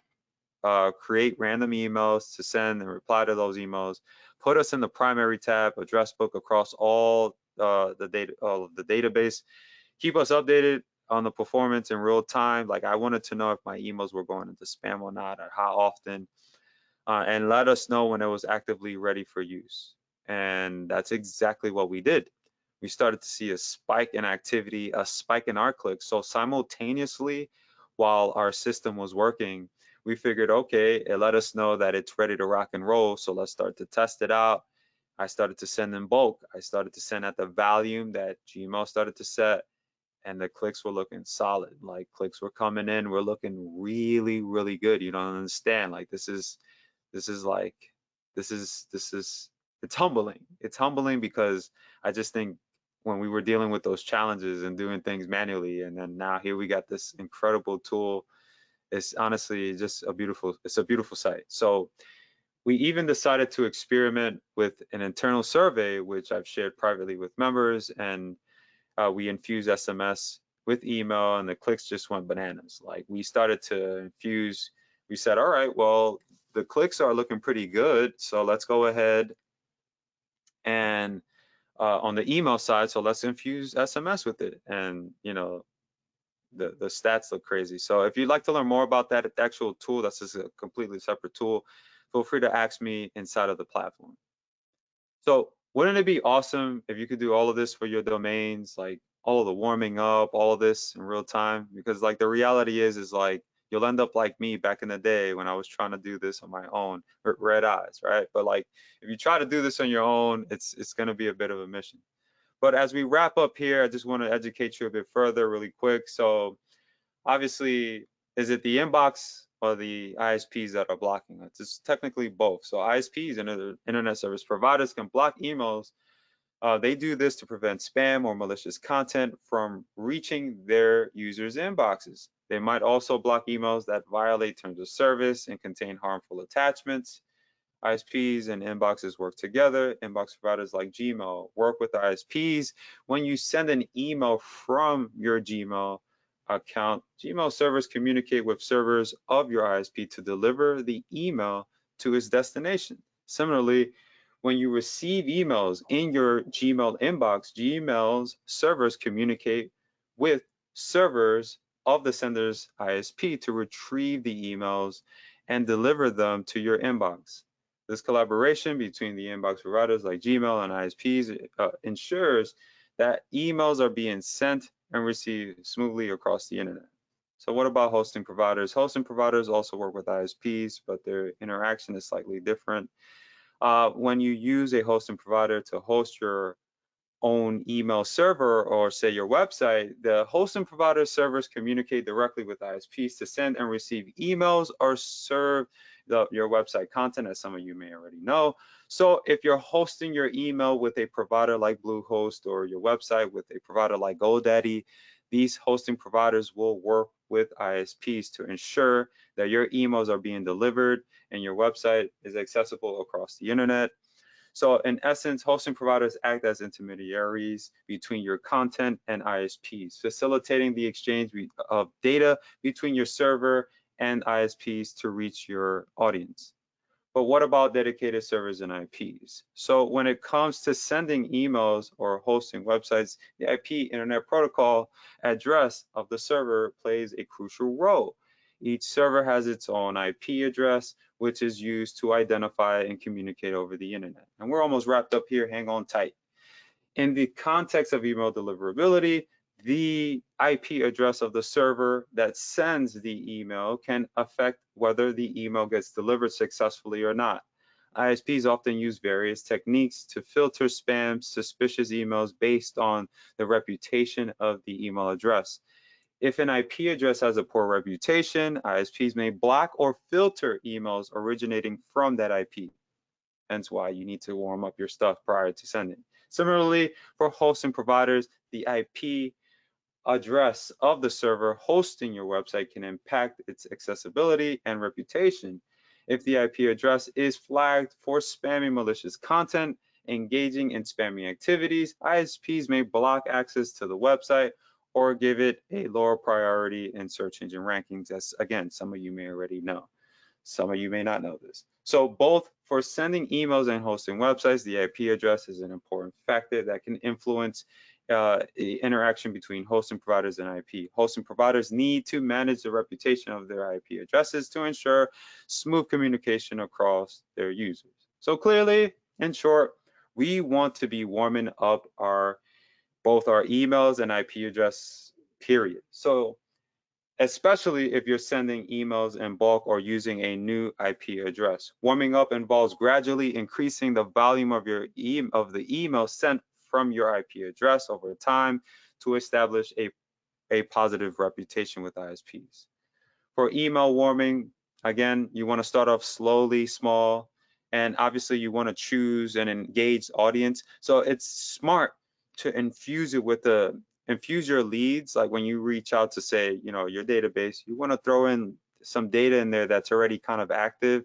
create random emails to send and reply to those emails, put us in the primary tab, address book across all all of the database, keep us updated on the performance in real time. Like I wanted to know if my emails were going into spam or not, or how often, and let us know when it was actively ready for use. And that's exactly what we did. We started to see a spike in activity, a spike in our clicks. So simultaneously, while our system was working, we figured, okay, it let us know that it's ready to rock and roll. So let's start to test it out. I started to send in bulk. I started to send at the volume that Gmail started to set, and the clicks were looking solid. Like clicks were coming in, we're looking really good. You don't understand. Like this is like this is it's humbling. It's humbling because I just think when we were dealing with those challenges and doing things manually, and then now here we got this incredible tool. It's honestly just it's a beautiful sight. So we even decided to experiment with an internal survey, which I've shared privately with members, and we infused SMS with email, and the clicks just went bananas. Like we started to infuse, we said, all right, well, the clicks are looking pretty good, so let's go ahead and on the email side, so let's infuse SMS with it. And the stats look crazy. So if you'd like to learn more about that actual tool, that's just a completely separate tool, feel free to ask me inside of the platform. So wouldn't it be awesome if you could do all of this for your domains, like all of the warming up, all of this in real time? Because like the reality is like you'll end up like me back in the day when I was trying to do this on my own, red eyes, right? But like if you try to do this on your own, it's going to be a bit of a mission. But as we wrap up here, I just want to educate you a bit further really quick. So obviously, is it the inbox or the ISPs that are blocking us? It's technically both. So ISPs and other internet service providers can block emails. They do this to prevent spam or malicious content from reaching their users' inboxes. They might also block emails that violate terms of service and contain harmful attachments. ISPs and inboxes work together. Inbox providers like Gmail work with ISPs. When you send an email from your Gmail account, Gmail servers communicate with servers of your ISP to deliver the email to its destination. Similarly, when you receive emails in your Gmail inbox, Gmail's servers communicate with servers of the sender's ISP to retrieve the emails and deliver them to your inbox. This collaboration between the inbox providers like Gmail and ISPs ensures that emails are being sent and received smoothly across the internet. So what about hosting providers? Hosting providers also work with ISPs, but their interaction is slightly different. When you use a hosting provider to host your own email server or say your website, the hosting provider servers communicate directly with ISPs to send and receive emails or serve your website content, as some of you may already know. So if you're hosting your email with a provider like Bluehost or your website with a provider like GoDaddy, these hosting providers will work with ISPs to ensure that your emails are being delivered and your website is accessible across the internet. So in essence, hosting providers act as intermediaries between your content and ISPs, facilitating the exchange of data between your server and ISPs to reach your audience. But what about dedicated servers and IPs? So when it comes to sending emails or hosting websites, the IP Internet Protocol address of the server plays a crucial role. Each server has its own IP address, which is used to identify and communicate over the internet. And we're almost wrapped up here, hang on tight. In the context of email deliverability, the IP address of the server that sends the email can affect whether the email gets delivered successfully or not. ISPs often use various techniques to filter spam, suspicious emails based on the reputation of the email address. If an IP address has a poor reputation, ISPs may block or filter emails originating from that IP. Hence why you need to warm up your stuff prior to sending. Similarly, for hosting providers, the IP address of the server hosting your website can impact its accessibility and reputation. If the IP address is flagged for spamming malicious content, engaging in spamming activities, ISPs may block access to the website or give it a lower priority in search engine rankings, as again, some of you may already know. Some of you may not know this. So both for sending emails and hosting websites, the IP address is an important factor that can influence the interaction between hosting providers and IP. Hosting providers need to manage the reputation of their IP addresses to ensure smooth communication across their users. So clearly, in short, we want to be warming up both our emails and IP address, period. So especially if you're sending emails in bulk or using a new IP address. Warming up involves gradually increasing the volume of the email sent from your IP address over time to establish a positive reputation with ISPs. For email warming, again, you want to start off slowly, small, and obviously you want to choose an engaged audience. So it's smart to infuse your leads. Like when you reach out to say, your database, you want to throw in some data in there that's already kind of active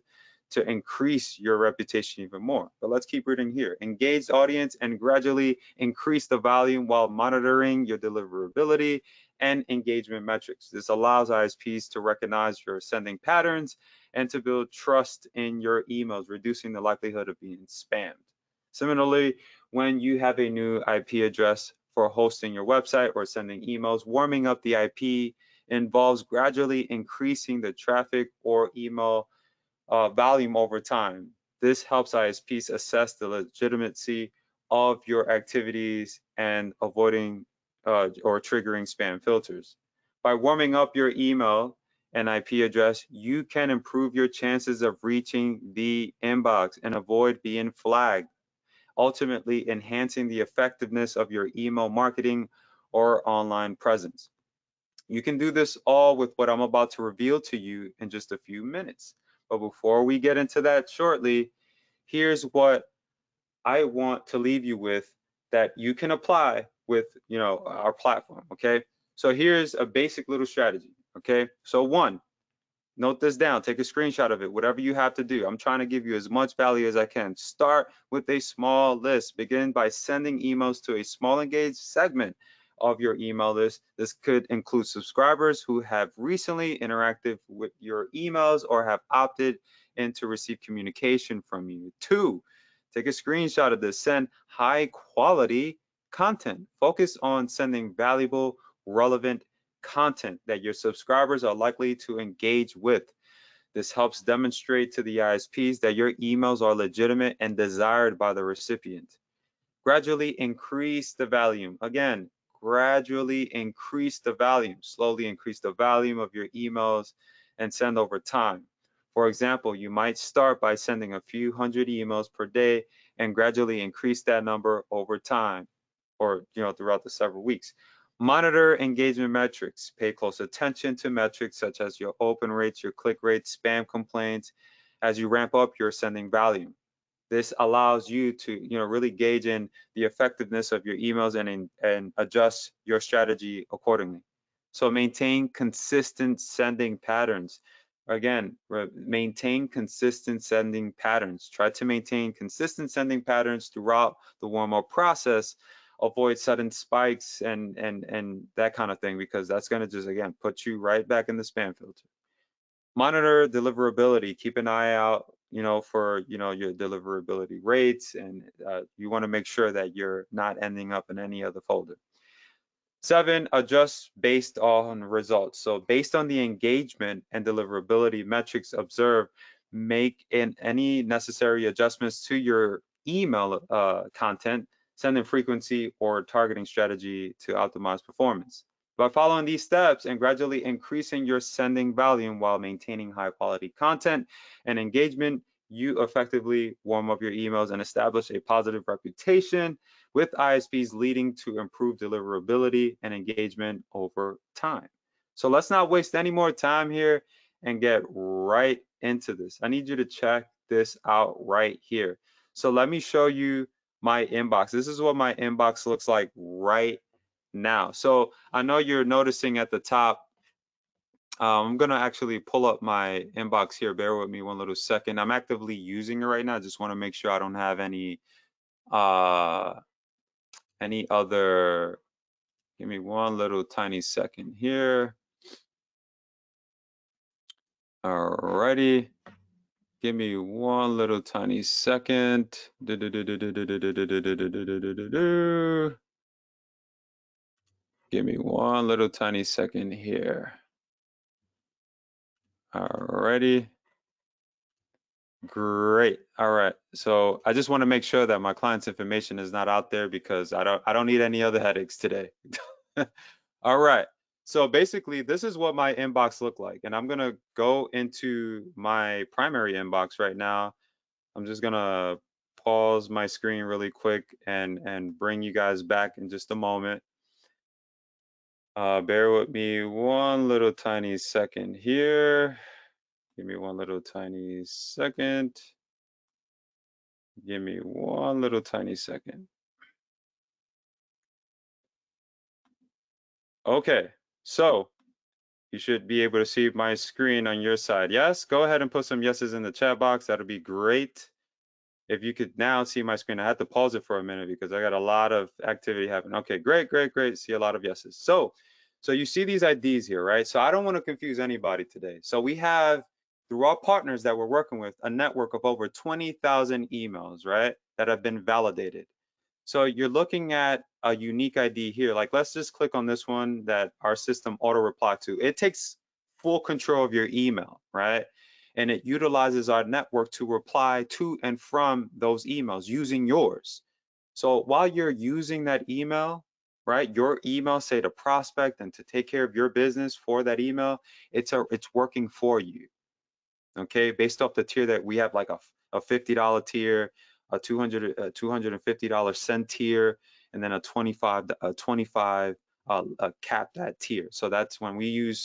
to increase your reputation even more. But let's keep reading here. Engaged audience and gradually increase the volume while monitoring your deliverability and engagement metrics. This allows ISPs to recognize your sending patterns and to build trust in your emails, reducing the likelihood of being spammed. Similarly, when you have a new IP address for hosting your website or sending emails, warming up the IP involves gradually increasing the traffic or email volume over time. This helps ISPs assess the legitimacy of your activities and avoiding or triggering spam filters. By warming up your email and IP address, you can improve your chances of reaching the inbox and avoid being flagged, ultimately enhancing the effectiveness of your email marketing or online presence. You can do this all with what I'm about to reveal to you in just a few minutes. But before we get into that shortly, here's what I want to leave you with that you can apply with, our platform, okay? So here's a basic little strategy, okay? So one, note this down, take a screenshot of it, whatever you have to do. I'm trying to give you as much value as I can. Start with a small list. Begin by sending emails to a small engaged segment of your email list. This could include subscribers who have recently interacted with your emails or have opted in to receive communication from you. Two, take a screenshot of this. Send high quality content. Focus on sending valuable, relevant content that your subscribers are likely to engage with. This helps demonstrate to the ISPs that your emails are legitimate and desired by the recipient. Gradually increase the volume. Again, gradually increase the volume. Slowly increase the volume of your emails and send over time. For example, you might start by sending a few hundred emails per day and gradually increase that number over time, or throughout the several weeks. Monitor engagement metrics. Pay close attention to metrics such as your open rates, your click rates, spam complaints as you ramp up your sending volume. This allows you to really gauge in the effectiveness of your emails and adjust your strategy accordingly. So maintain consistent sending patterns. Again, maintain consistent sending patterns. Try to maintain consistent sending patterns throughout the warm-up process. Avoid sudden spikes and that kind of thing, because that's going to just, again, put you right back in the spam filter. Monitor deliverability. Keep an eye out, for your deliverability rates, and you want to make sure that you're not ending up in any other folder. 7, adjust based on results. So based on the engagement and deliverability metrics observed, make any necessary adjustments to your email content, sending frequency, or targeting strategy to optimize performance. By following these steps and gradually increasing your sending volume while maintaining high quality content and engagement, you effectively warm up your emails and establish a positive reputation with ISPs, leading to improved deliverability and engagement over time. So let's not waste any more time here and get right into this. I need you to check this out right here. So let me show you my inbox. This is what my inbox looks like right now. So I know you're noticing at the top, I'm gonna actually pull up my inbox here. Bear with me one little second. I'm actively using it right now. I just want to make sure I don't have any other. Give me one little tiny second here. Alrighty. Give me one little tiny second. Give me one little tiny second here. Alrighty. Great. All right. So I just want to make sure that my client's information is not out there, because I don't need any other headaches today. All right. So basically, this is what my inbox looked like, and I'm gonna go into my primary inbox right now. I'm just gonna pause my screen really quick and bring you guys back in just a moment. Bear with me one little tiny second here. Give me one little tiny second. Give me one little tiny second. Okay, so you should be able to see my screen on your side. Yes, go ahead and put some yeses in the chat box. That'll be great. If you could now see my screen, I had to pause it for a minute because I got a lot of activity happening. Okay, great, great, great. See a lot of yeses. So you see these IDs here, right? So I don't want to confuse anybody today. So we have, through our partners that we're working with, a network of over 20,000 emails, right, that have been validated. So you're looking at a unique ID here. Like, let's just click on this one that our system auto reply to. It takes full control of your email, right? And it utilizes our network to reply to and from those emails using yours. So while you're using that email, right, your email, say to prospect and to take care of your business for that email, it's working for you. Okay, based off the tier that we have, like a $50 tier, a $250 cent tier, and then a 25 cap that tier. So that's when we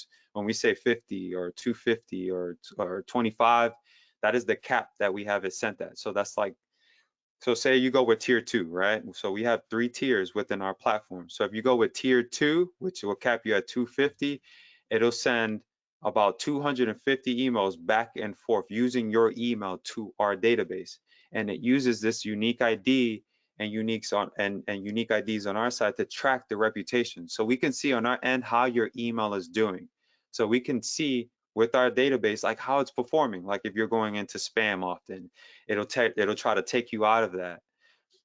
say 50 or 250 or 25, that is the cap that we have it sent at. So that's like, so say you go with tier 2, right? So we have 3 tiers within our platform. So if you go with tier 2, which will cap you at 250, it'll send about 250 emails back and forth using your email to our database. And it uses this unique ID and unique IDs on our side to track the reputation. So we can see on our end how your email is doing. So we can see with our database, like how it's performing. Like if you're going into spam often, it'll try to take you out of that.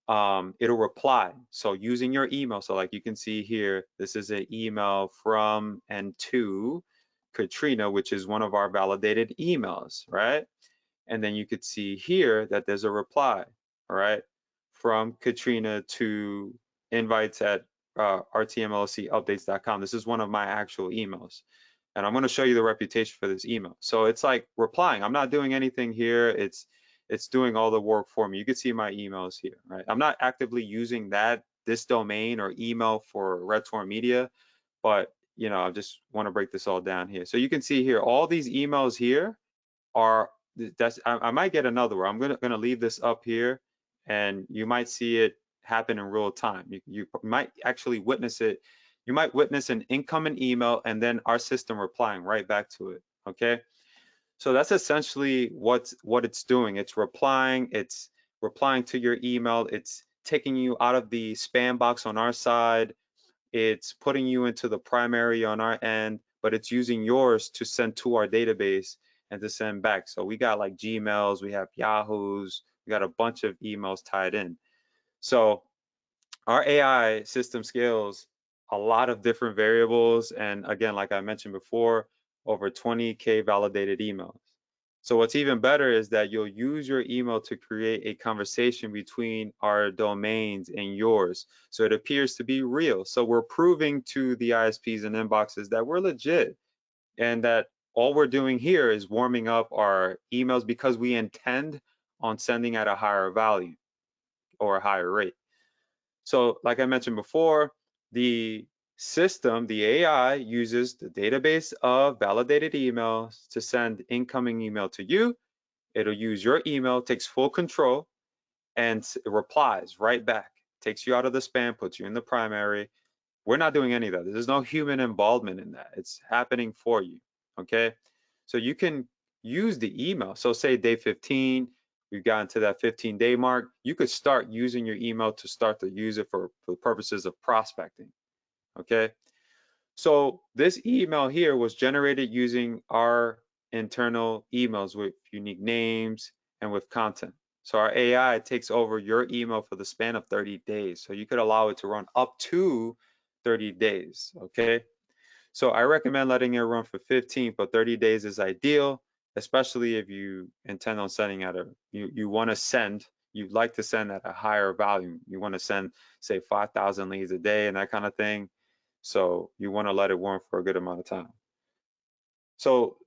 it'll reply. So using your email, so like you can see here, this is an email from and to Katrina, which is one of our validated emails, right? And then you could see here that there's a reply, all right, from Katrina to invites at rtmlcupdates.com. This is one of my actual emails. And I'm going to show you the reputation for this email. So it's like replying. I'm not doing anything here. It's doing all the work for me. You can see my emails here, right? I'm not actively using this domain or email for Red Torrent Media, but I just want to break this all down here. So you can see here, all these emails here are I might get another one. I'm gonna leave this up here, and you might see it happen in real time. You might actually witness it. You might witness an incoming email and then our system replying right back to it. Okay, so that's essentially what it's doing. It's replying. It's replying to your email. It's taking you out of the spam box on our side. It's putting you into the primary on our end, but it's using yours to send to our database and to send back. So we got like Gmails, we have Yahoos, we got a bunch of emails tied in. So our AI system scales a lot of different variables. And again, like I mentioned before, over 20K validated emails. So what's even better is that you'll use your email to create a conversation between our domains and yours. So it appears to be real. So we're proving to the ISPs and inboxes that we're legit and that all we're doing here is warming up our emails because we intend on sending at a higher value or a higher rate. So like I mentioned before, the system, the AI, uses the database of validated emails to send incoming email to you. It'll use your email, takes full control, and replies right back. Takes you out of the spam, puts you in the primary. We're not doing any of that. There's no human involvement in that. It's happening for you, okay? So you can use the email. So say day 15, we've gotten to that 15-day mark. You could start using your email to start to use it for purposes of prospecting, okay? So this email here was generated using our internal emails with unique names and with content. So our AI takes over your email for the span of 30 days. So you could allow it to run up to 30 days, okay? So I recommend letting it run for 15, but 30 days is ideal, especially if you intend on sending at you want to send, you'd like to send at a higher volume. You want to send, say, 5,000 leads a day and that kind of thing. So you want to let it run for a good amount of time. So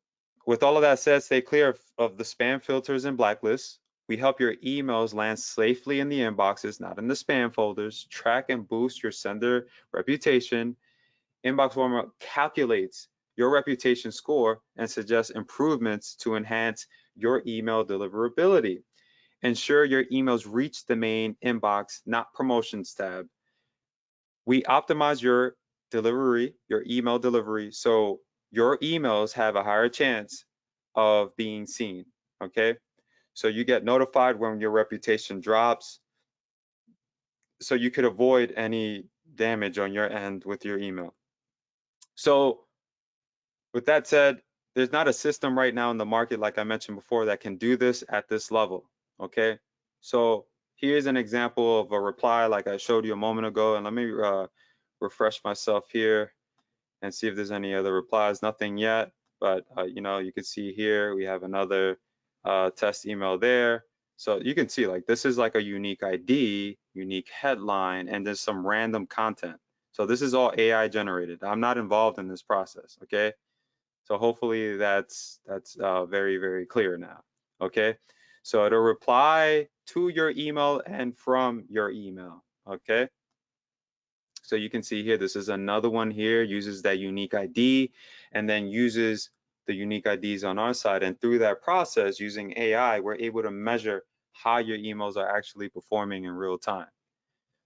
with all of that said, stay clear of the spam filters and blacklists. We help your emails land safely in the inboxes, not in the spam folders. Track and boost your sender reputation. Inbox Warmer calculates your reputation score and suggests improvements to enhance your email deliverability. Ensure your emails reach the main inbox, not promotions tab. We optimize your delivery, your email delivery, so your emails have a higher chance of being seen, okay? So you get notified when your reputation drops, so you could avoid any damage on your end with your email. So with that said, there's not a system right now in the market, like I mentioned before, that can do this at this level, okay? So here's an example of a reply like I showed you a moment ago, and let me refresh myself here and see if there's any other replies. Nothing yet, but you can see here we have another test email there. So you can see like this is like a unique ID, unique headline, and there's some random content. So this is all AI generated. I'm not involved in this process, okay? So hopefully that's very, very clear now, okay? So it'll reply to your email and from your email, okay? So you can see here, this is another one here, uses that unique ID and then uses the unique IDs on our side. And through that process, using AI, we're able to measure how your emails are actually performing in real time.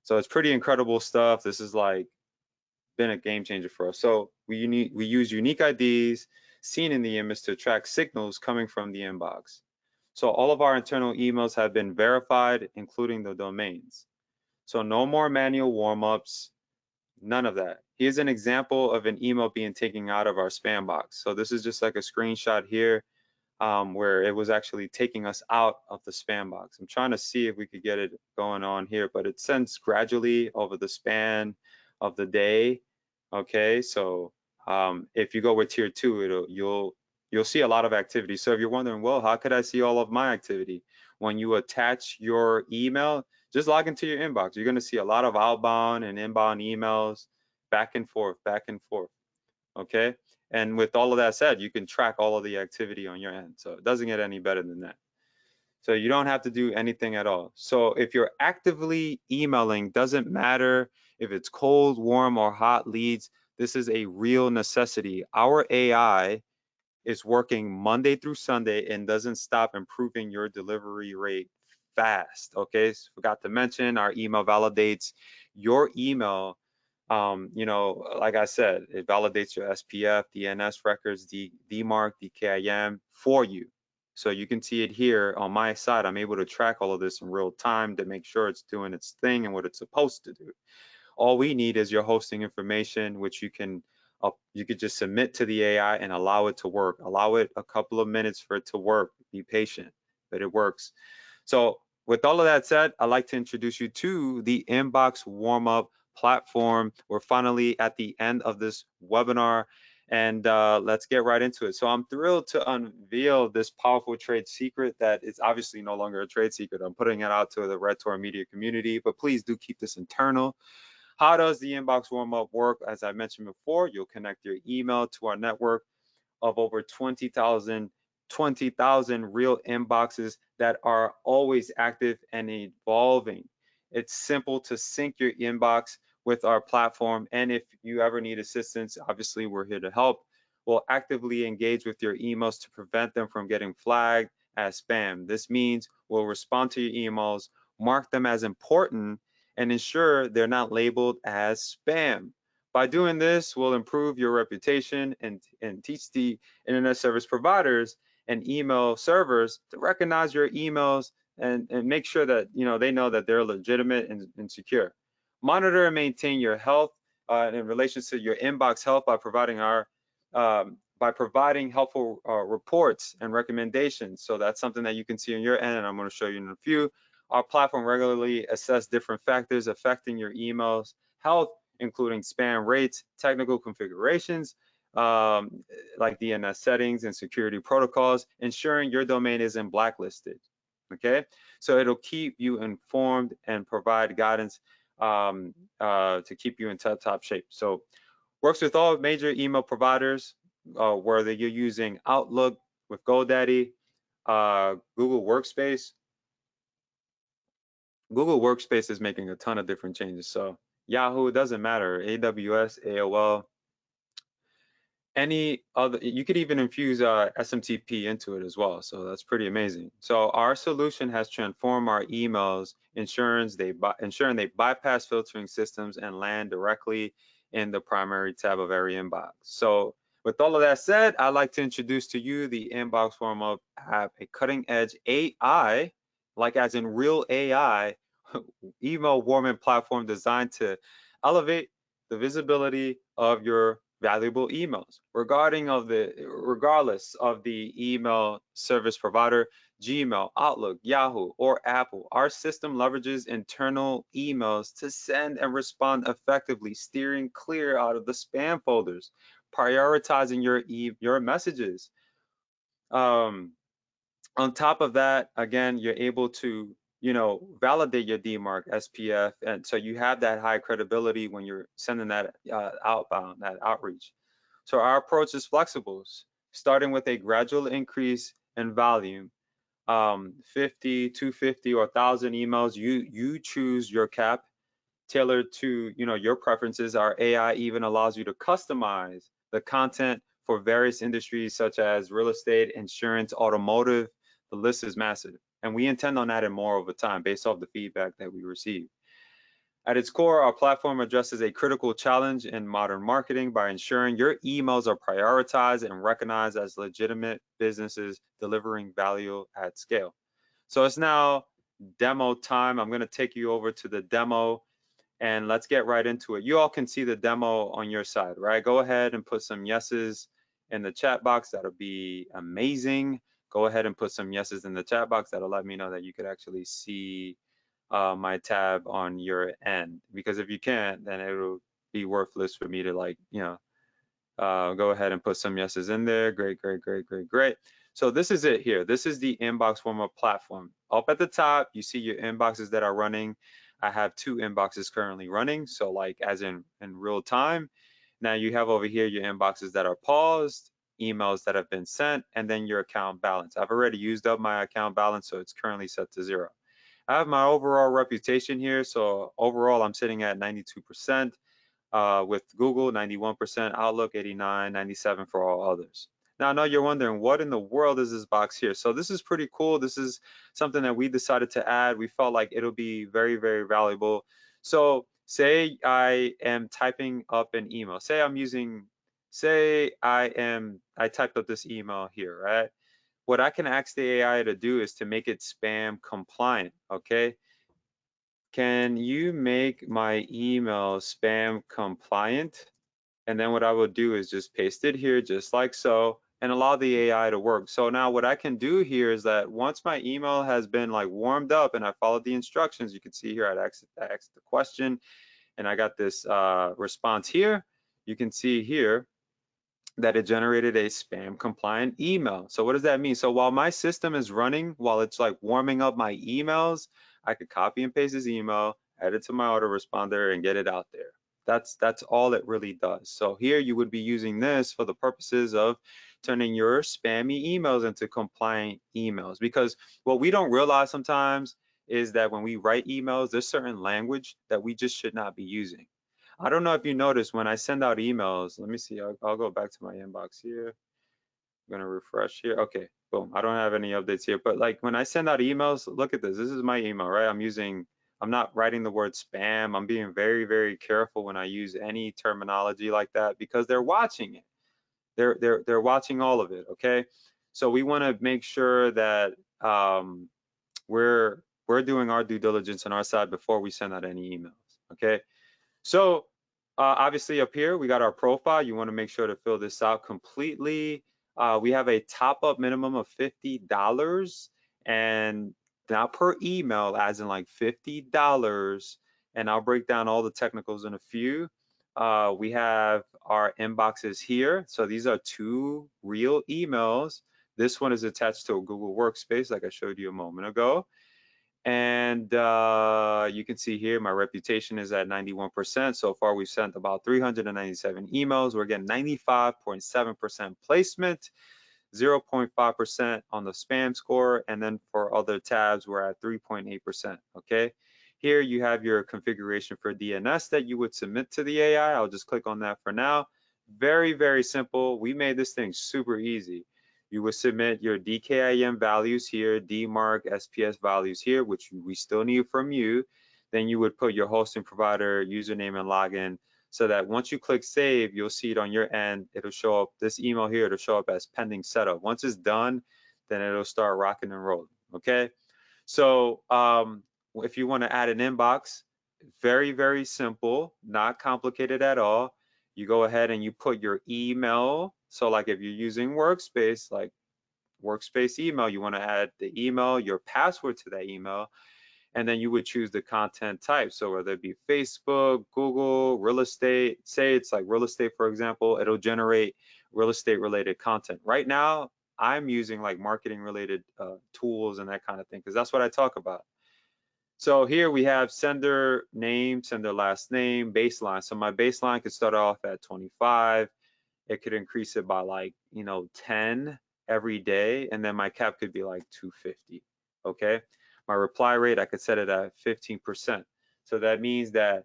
So it's pretty incredible stuff. This is like been a game changer for us. So we use unique IDs seen in the image to track signals coming from the inbox. So all of our internal emails have been verified, including the domains. So no more manual warm-ups, none of that. Here's an example of an email being taken out of our spam box. So this is just like a screenshot here where it was actually taking us out of the spam box. I'm trying to see if we could get it going on here, but it sends gradually over the span of the day. Okay, so if you go with tier 2, you'll see a lot of activity. So if you're wondering, well, how could I see all of my activity? When you attach your email, just log into your inbox. You're going to see a lot of outbound and inbound emails back and forth, back and forth. Okay. And with all of that said, you can track all of the activity on your end. So it doesn't get any better than that. So you don't have to do anything at all. So if you're actively emailing, doesn't matter if it's cold, warm, or hot leads, this is a real necessity. Our AI is working Monday through Sunday and doesn't stop improving your delivery rate fast. Okay. So forgot to mention our email validates your email. Like I said, it validates your SPF, DNS records, DMARC, DKIM for you. So you can see it here on my side. I'm able to track all of this in real time to make sure it's doing its thing and what it's supposed to do. All we need is your hosting information, which you could just submit to the AI and allow it to work. Allow it a couple of minutes for it to work. Be patient, but it works. So with all of that said, I'd like to introduce you to the Inbox Warm-Up platform. We're finally at the end of this webinar, and let's get right into it. So I'm thrilled to unveil this powerful trade secret that is obviously no longer a trade secret. I'm putting it out to the Red Tor media community, but please do keep this internal. How does the Inbox Warm-Up work? As I mentioned before, you'll connect your email to our network of over 20,000 real inboxes that are always active and evolving. It's simple to sync your inbox with our platform. And if you ever need assistance, obviously we're here to help. We'll actively engage with your emails to prevent them from getting flagged as spam. This means we'll respond to your emails, mark them as important, and ensure they're not labeled as spam. By doing this, we'll improve your reputation and teach the internet service providers and email servers to recognize your emails and make sure that they know that they're legitimate and secure. Monitor and maintain your health in relation to your inbox health by providing helpful reports and recommendations. So that's something that you can see on your end, and I'm going to show you in a few. Our platform regularly assesses different factors affecting your emails health, including spam rates, technical configurations, like DNS settings and security protocols, ensuring your domain isn't blacklisted. Okay, so it'll keep you informed and provide guidance to keep you in top shape. So works with all major email providers, whether you're using Outlook with GoDaddy, Google Workspace. Google Workspace is making a ton of different changes. So Yahoo, it doesn't matter, AWS, AOL, any other, you could even infuse SMTP into it as well. So that's pretty amazing. So our solution has transformed our emails, ensuring they bypass filtering systems and land directly in the primary tab of every inbox. So with all of that said, I'd like to introduce to you the Inbox Warm-Up app, a cutting-edge AI, like as in real AI, email warming platform designed to elevate the visibility of your valuable emails. Regardless of the email service provider, Gmail, Outlook, Yahoo, or Apple, our system leverages internal emails to send and respond effectively, steering clear out of the spam folders, prioritizing your messages. On top of that, again, you're able to, validate your DMARC, SPF, and so you have that high credibility when you're sending that outbound, that outreach. So our approach is flexible, starting with a gradual increase in volume, 50, 250, or 1,000 emails. You choose your cap, tailored to your preferences. Our AI even allows you to customize the content for various industries such as real estate, insurance, automotive. The list is massive, and we intend on adding more over time based off the feedback that we receive. At its core, our platform addresses a critical challenge in modern marketing by ensuring your emails are prioritized and recognized as legitimate businesses delivering value at scale. So it's now demo time. I'm going to take you over to the demo and let's get right into it. You all can see the demo on your side, right? Go ahead and put some yeses in the chat box. That'll be amazing. go ahead and put some yeses in the chat box. That'll let me know that you could actually see my tab on your end. Because if you can't, then it'll be worthless for me to like, go ahead and put some yeses in there. Great, great, great, great, great. So this is it here. This is the inbox warm-up platform. Up at the top, you see your inboxes that are running. I have 2 inboxes currently running. So like as in real time. Now you have over here your inboxes that are paused, emails that have been sent, and then your account balance. I've already used up my account balance, so it's currently set to 0. I have my overall reputation here. So overall, I'm sitting at 92%. With Google, 91%, Outlook, 89, 97 for all others. Now, I know you're wondering, what in the world is this box here? So this is pretty cool. This is something that we decided to add. We felt like it'll be very, very valuable. So say I am typing up an email. I typed up this email here, right? What I can ask the AI to do is to make it spam compliant, okay? Can you make my email spam compliant? And then what I will do is just paste it here just like so and allow the AI to work. So now what I can do here is that once my email has been like warmed up and I followed the instructions, you can see here I asked the question and I got this response here. You can see here that it generated a spam compliant email. So what does that mean? So while my system is running, while it's like warming up my emails, I could copy and paste this email, add it to my autoresponder and get it out there. That's all it really does. So here you would be using this for the purposes of turning your spammy emails into compliant emails. Because what we don't realize sometimes is that when we write emails, there's certain language that we just should not be using. I don't know if you noticed when I send out emails, let me see, I'll go back to my inbox here. I'm gonna refresh here. Okay, boom. I don't have any updates here, but like when I send out emails, look at this. This is my email, right? I'm not writing the word spam. I'm being very, very careful when I use any terminology like that because they're watching it. They're watching all of it, okay? So we want to make sure that we're doing our due diligence on our side before we send out any emails, okay? So obviously up here, we got our profile. You want to make sure to fill this out completely. We have a top up minimum of $50 and not per email, as in like $50. And I'll break down all the technicals in a few. We have our inboxes here. So these are 2 real emails. This one is attached to a Google Workspace, like I showed you a moment ago. And you can see here my reputation is at 91%. So far, we've sent about 397 emails. We're getting 95.7% placement, 0.5% on the spam score. And then for other tabs, we're at 3.8%. Okay. Here you have your configuration for DNS that you would submit to the AI. I'll just click on that for now. Very, very simple. We made this thing super easy. You would submit your DKIM values here, DMARC, SPS values here, which we still need from you. Then you would put your hosting provider, username, and login so that once you click save, you'll see it on your end. It'll show up, this email here, it'll show up as pending setup. Once it's done, then it'll start rocking and rolling, okay? So if you want to add an inbox, very, very simple, not complicated at all. You go ahead and you put your email. So like if you're using Workspace, like Workspace email, you want to add the email, your password to that email, and then you would choose the content type. So whether it be Facebook, Google, real estate, say it's like real estate, for example, it'll generate real estate related content. Right now, I'm using like marketing related tools and that kind of thing, because that's what I talk about. So here we have sender name, sender last name, baseline. So my baseline could start off at 25. It could increase it by like, 10 every day. And then my cap could be like 250, okay? My reply rate, I could set it at 15%. So that means that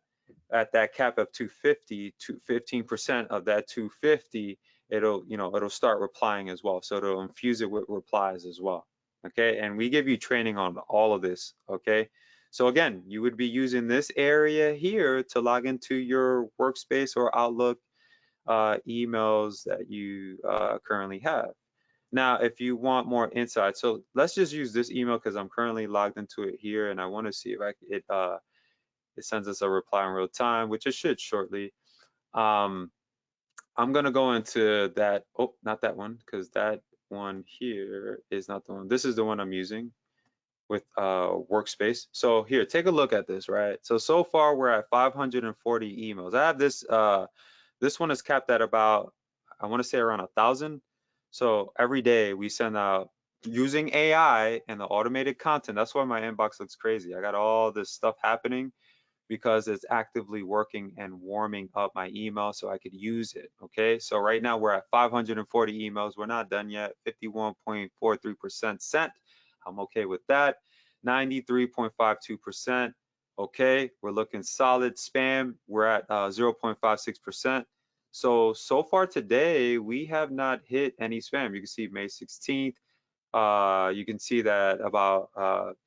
at that cap of 250, 15% of that 250, it'll start replying as well. So it'll infuse it with replies as well, okay? And we give you training on all of this, okay? So again, you would be using this area here to log into your workspace or Outlook emails that you currently have. Now, if you want more insight, so let's just use this email because I'm currently logged into it here, and I want to see if it sends us a reply in real time, which it should shortly. I'm gonna go into that. Oh, not that one, because that one here is not the one. This is the one I'm using with workspace. So here, take a look at this, right? So far we're at 540 emails. I have this one is capped at about, I want to say around 1,000. So every day we send out using AI and the automated content. That's why my inbox looks crazy. I got all this stuff happening because it's actively working and warming up my email so I could use it. Okay, so right now we're at 540 emails. We're not done yet. 51.43% sent. I'm okay with that. 93.52%. Okay, we're looking solid. Spam, we're at 0.56%. So far today, we have not hit any spam. You can see May 16th, you can see that about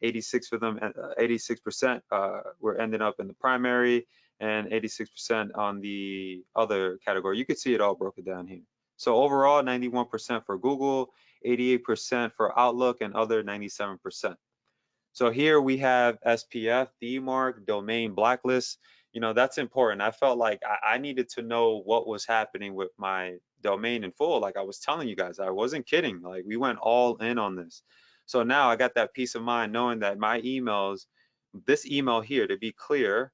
86 of them, 86% were ending up in the primary and 86% on the other category. You can see it all broken down here. So overall, 91% for Google, 88% for Outlook, and other 97%. So here we have SPF, DMARC, domain blacklist. You know, that's important. I felt like I needed to know what was happening with my domain in full. Like I was telling you guys, I wasn't kidding. Like we went all in on this. So now I got that peace of mind knowing that my emails, this email here, to be clear,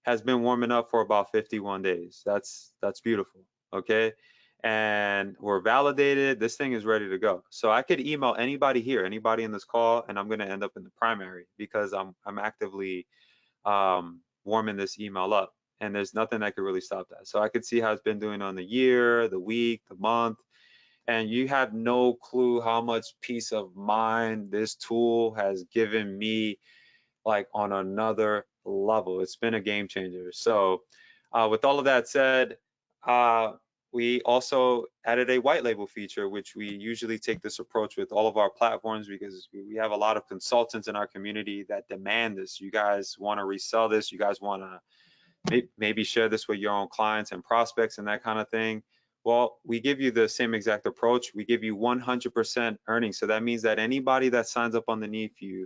has been warming up for about 51 days. That's beautiful. Okay. And we're validated. This thing is ready to go. So I could email anybody here, anybody in this call, and I'm going to end up in the primary because I'm actively warming this email up. And there's nothing that could really stop that. So I could see how it's been doing on the year, the week, the month, and you have no clue how much peace of mind this tool has given me, like on another level. It's been a game changer. So with all of that said, uh, we also added a white label feature, which we usually take this approach with all of our platforms because we have a lot of consultants in our community that demand this. You guys want to resell this. You guys want to maybe share this with your own clients and prospects and that kind of thing. Well, we give you the same exact approach. We give you 100% earnings. So that means that anybody that signs up underneath you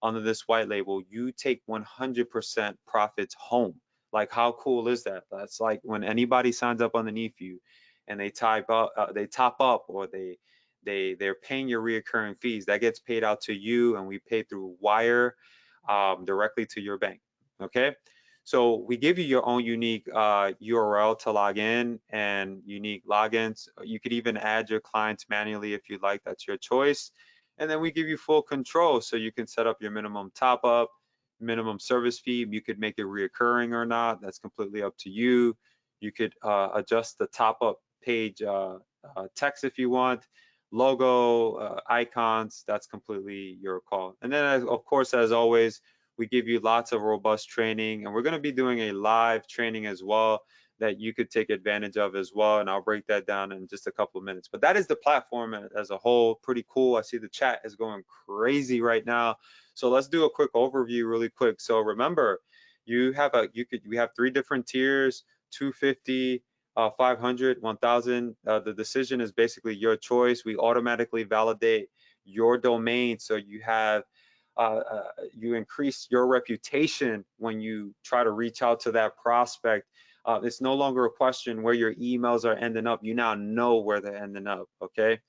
under this white label, you take 100% profits home. Like how cool is that? That's like when anybody signs up underneath you and they top up, or they're paying your reoccurring fees. That gets paid out to you, and we pay through wire directly to your bank. Okay. So we give you your own unique URL to log in and unique logins. You could even add your clients manually if you'd like. That's your choice. And then we give you full control, so you can set up your minimum top up, minimum service fee. You could make it reoccurring or not. That's completely up to you. You could adjust the top up page text if you want, logo, icons. That's completely your call. And then, of course, as always, we give you lots of robust training, and we're going to be doing a live training as well that you could take advantage of as well. And I'll break that down in just a couple of minutes. But that is the platform as a whole. Pretty cool. I see the chat is going crazy right now. So let's do a quick overview really quick. So remember, we have 3 different tiers: 250, 500, 1000. The decision is basically your choice. We automatically validate your domain, so you increase your reputation when you try to reach out to that prospect. It's no longer a question where your emails are ending up. You now know where they're ending up. Okay.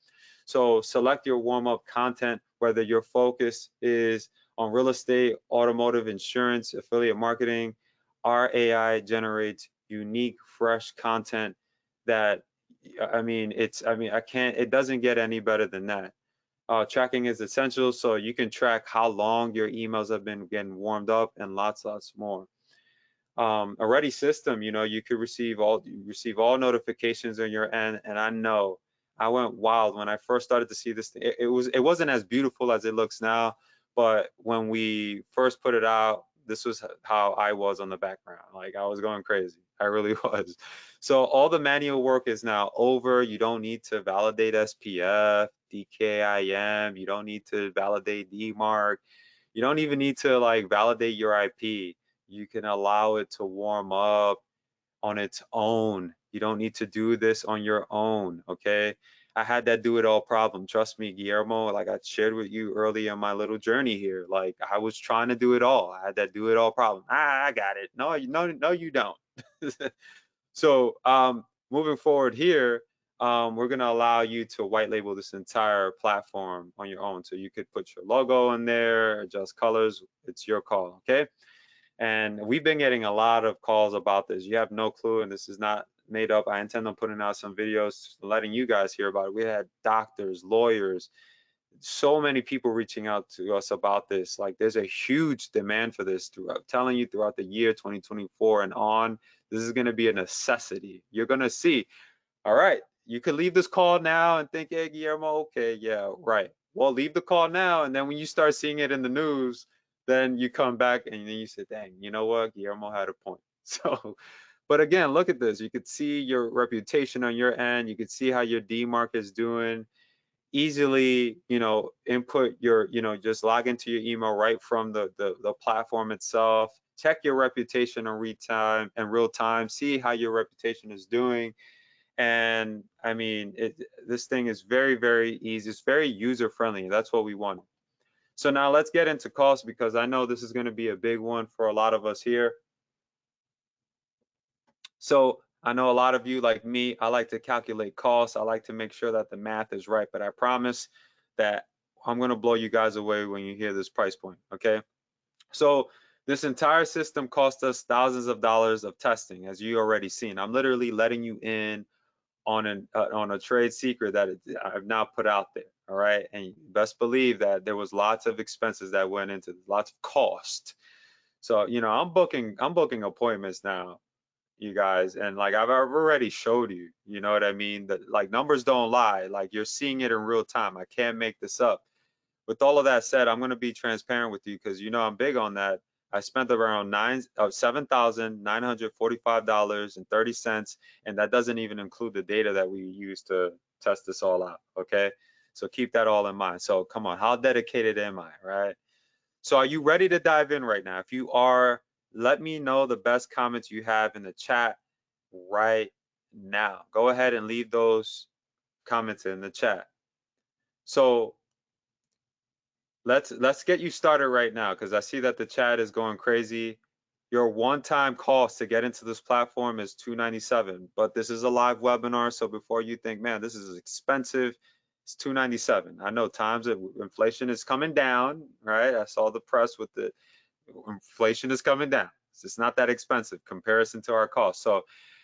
So select your warm-up content, whether your focus is on real estate, automotive, insurance, affiliate marketing. Our AI generates unique, fresh content that, it doesn't get any better than that. Tracking is essential, so you can track how long your emails have been getting warmed up and lots more. A ready system, you could receive all notifications on your end. And I know I went wild when I first started to see this thing. It wasn't as beautiful as it looks now, but when we first put it out, this was how I was on the background. Like I was going crazy. I really was. So all the manual work is now over. You don't need to validate SPF, DKIM. You don't need to validate DMARC. You don't even need to like validate your IP. You can allow it to warm up on its own. You don't need to do this on your own, okay? I had that do it all problem. Trust me, Guillermo, like I shared with you early in my little journey here. Like I was trying to do it all. I had that do it all problem. I got it. No, no, you don't. So moving forward here, we're going to allow you to white label this entire platform on your own. So you could put your logo in there, adjust colors. It's your call, okay? And we've been getting a lot of calls about this. You have no clue, and this is not made up. I intend on putting out some videos letting you guys hear about it. We had doctors, lawyers, so many people reaching out to us about this. Like there's a huge demand for this throughout, telling you throughout the year 2024 and on. This is going to be a necessity. You're going to see, all right, you could leave this call now and think, hey, Guillermo, okay, yeah, right. Well, leave the call now. And then when you start seeing it in the news, then you come back and then you say, dang, you know what? Guillermo had a point. So, but again, look at this. You could see your reputation on your end. You could see how your DMARC is doing. Easily, input your, just log into your email right from the platform itself. Check your reputation in real time. See how your reputation is doing. And I mean, this thing is very, very easy. It's very user friendly. That's what we want. So now let's get into cost, because I know this is going to be a big one for a lot of us here. So I know a lot of you, like me, I like to calculate costs. I like to make sure that the math is right, but I promise that I'm going to blow you guys away when you hear this price point. Okay. So this entire system cost us thousands of dollars of testing, as you already seen. I'm literally letting you in on a trade secret that I've now put out there. All right, and best believe that there was lots of expenses that went into this, lots of cost. So I'm booking appointments now, you guys, and like I've already showed you. You know what I mean? That like numbers don't lie. Like you're seeing it in real time. I can't make this up. With all of that said, I'm going to be transparent with you because I'm big on that. I spent around $7,945.30, and that doesn't even include the data that we use to test this all out. Okay, so keep that all in mind. So come on, how dedicated am I, right? So are you ready to dive in right now? If you are, let me know the best comments you have in the chat right now. Go ahead and leave those comments in the chat. So let's get you started right now, because I see that the chat is going crazy. Your one-time cost to get into this platform is $297, but this is a live webinar, so before you think, man, this is expensive, it's $297. I know times of inflation is coming down, right? I saw the press with the inflation is coming down. It's not that expensive comparison to our cost. So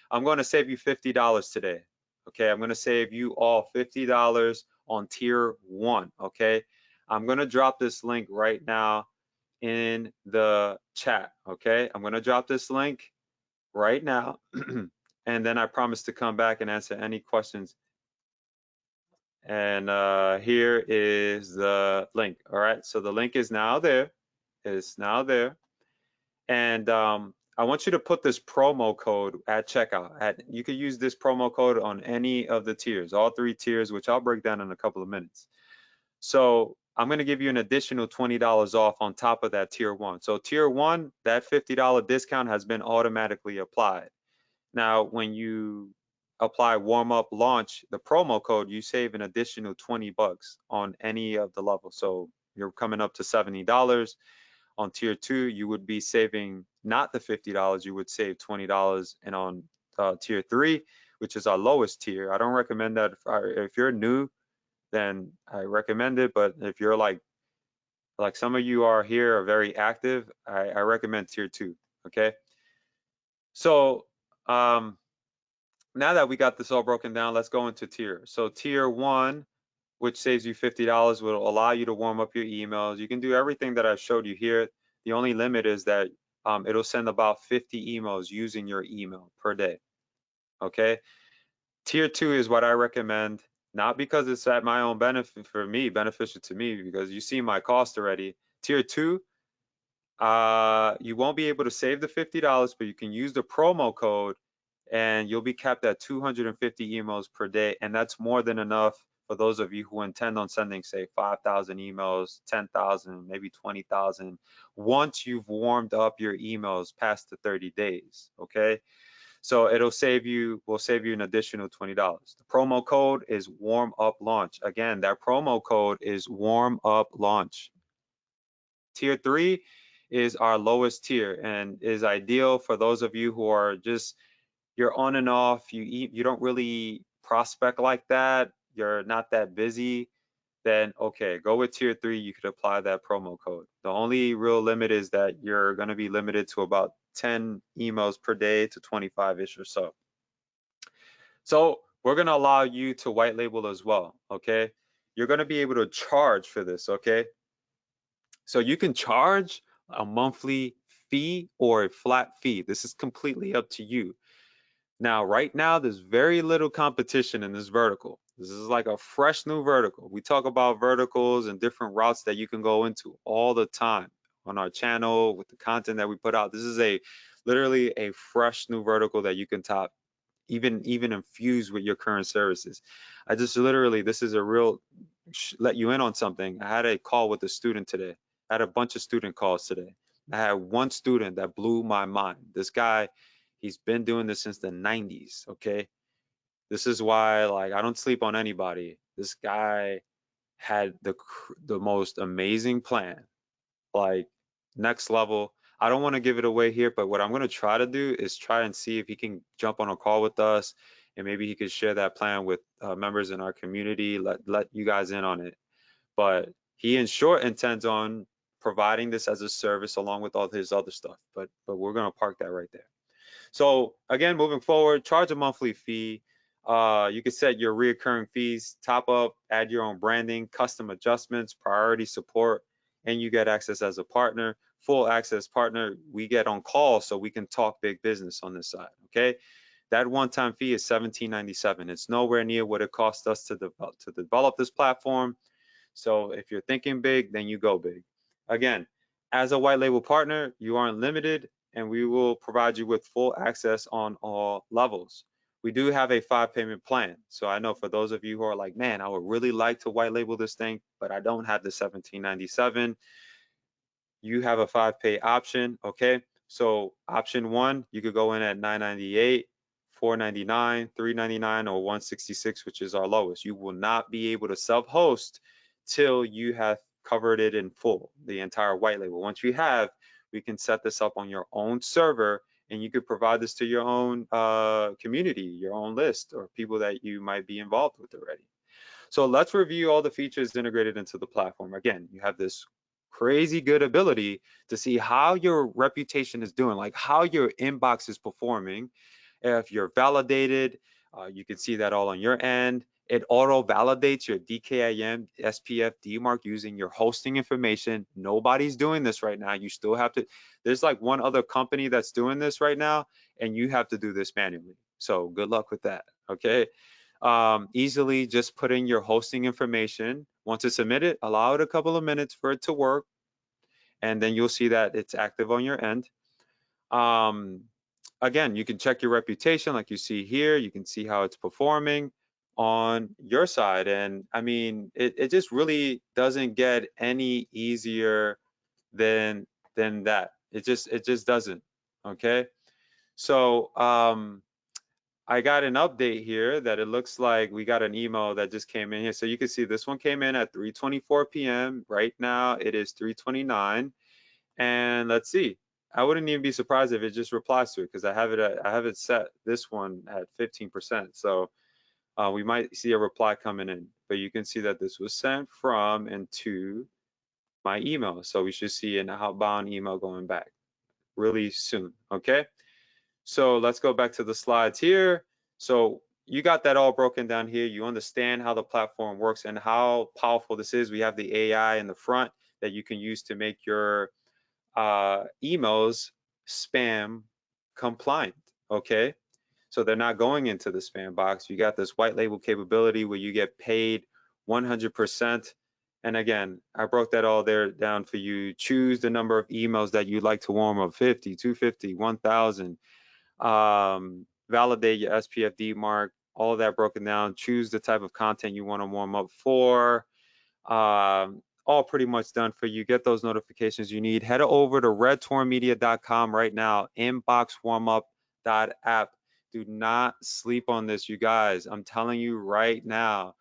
I'm going to save you $50 today. Okay, I'm going to save you all $50 on tier 1. Okay, I'm going to drop this link right now in the chat. Okay, I'm going to drop this link right now. And then I promise to come back and answer any questions. And here is the link. All right, so the link is now there. It's now there. And I want you to put this promo code at checkout. You could use this promo code on any of the tiers, all 3 tiers, which I'll break down in a couple of minutes. So I'm going to give you an additional $20 off on top of that tier 1. So tier 1, that $50 discount has been automatically applied. Now, when you apply warm up launch, the promo code, you save an additional 20 bucks on any of the levels. So you're coming up to $70. On tier 2, you would be saving not the $50, you would save $20. And on tier 3, which is our lowest tier, I don't recommend that. If you're new, then I recommend it. But if you're like some of you are here are very active, I recommend tier 2. Okay. So now that we got this all broken down, let's go into tier. So tier 1, which saves you $50, will allow you to warm up your emails. You can do everything that I showed you here. The only limit is that it'll send about 50 emails using your email per day. Okay. Tier 2 is what I recommend, not because it's at my own benefit for me, beneficial to me, because you see my cost already. Tier 2, you won't be able to save the $50, but you can use the promo code and you'll be capped at 250 emails per day. And that's more than enough for those of you who intend on sending, say, 5,000 emails, 10,000, maybe 20,000, once you've warmed up your emails past the 30 days, okay? So we'll save you an additional $20. The promo code is warm up launch. Again, that promo code is warm up launch. Tier 3 is our lowest tier and is ideal for those of you who are just, you're on and off, you don't really prospect like that, you're not that busy, then okay, go with tier 3. You could apply that promo code. The only real limit is that you're going to be limited to about 10 emails per day to 25-ish or so. So we're going to allow you to white label as well. Okay. You're going to be able to charge for this. Okay. So you can charge a monthly fee or a flat fee. This is completely up to you. Now, right now, there's very little competition in this vertical. This is like a fresh new vertical. We talk about verticals and different routes that you can go into all the time on our channel with the content that we put out. This is a literally a fresh new vertical that you can top, even infuse with your current services. I just literally, this is a real let you in on something. I had a call with a student today. I had a bunch of student calls today. I had one student that blew my mind. This guy, he's been doing this since the 90s. Okay. This is why, like, I don't sleep on anybody. This guy had the most amazing plan, like next level. I don't want to give it away here, but what I'm going to try to do is try and see if he can jump on a call with us, and maybe he could share that plan with members in our community. Let you guys in on it. But he, in short, intends on providing this as a service along with all his other stuff. But we're going to park that right there. So again, moving forward, charge a monthly fee. You can set your reoccurring fees, top up, add your own branding, custom adjustments, priority support, and you get access as a partner. Full access partner, we get on call so we can talk big business on this side. Okay, that one-time fee is $17.97. It's nowhere near what it cost us to develop this platform. So if you're thinking big, then you go big. Again, as a white label partner, you aren't limited, and we will provide you with full access on all levels. We do have a 5 payment plan. So I know for those of you who are like, man, I would really like to white label this thing, but I don't have the 1797. You have a 5 pay option. Okay. So option 1, you could go in at 998, 499, 399, or 166, which is our lowest. You will not be able to self-host till you have covered it in full, the entire white label. Once you have, we can set this up on your own server, and you could provide this to your own community, your own list, or people that you might be involved with already. So let's review all the features integrated into the platform. Again, you have this crazy good ability to see how your reputation is doing, like how your inbox is performing. If you're validated, you can see that all on your end. It auto validates your DKIM SPF DMARC using your hosting information. Nobody's doing this right now. You still have to, there's like one other company that's doing this right now, and you have to do this manually. So good luck with that. Okay. Easily just put in your hosting information. Once it's submitted, allow it a couple of minutes for it to work, and then you'll see that it's active on your end. Um, Again, you can check your reputation like you see here. You can see how it's performing on your side. And I mean, it just really doesn't get any easier than that. It just doesn't. Okay. So I got an update here that it looks like we got an email that just came in here. So you can see this one came in at 3:24 p.m. Right now it is 3:29. And let's see. I wouldn't even be surprised if it just replies to it, because I have it set this one at 15%. So we might see a reply coming in. But you can see that this was sent from and to my email. So we should see an outbound email going back really soon. Okay. So let's go back to the slides here. So you got that all broken down here. You understand how the platform works and how powerful this is. We have the AI in the front that you can use to make your emails spam compliant. Okay. So they're not going into the spam box. You got this white label capability where you get paid 100%. And again, I broke that all there down for you. Choose the number of emails that you'd like to warm up: 50, 250, 1,000. Validate your SPF DMARC, all of that broken down. Choose the type of content you want to warm up for. All pretty much done for you. Get those notifications you need. Head over to redtorrentmedia.com right now. Inboxwarmup.app. Do not sleep on this, you guys. I'm telling you right now,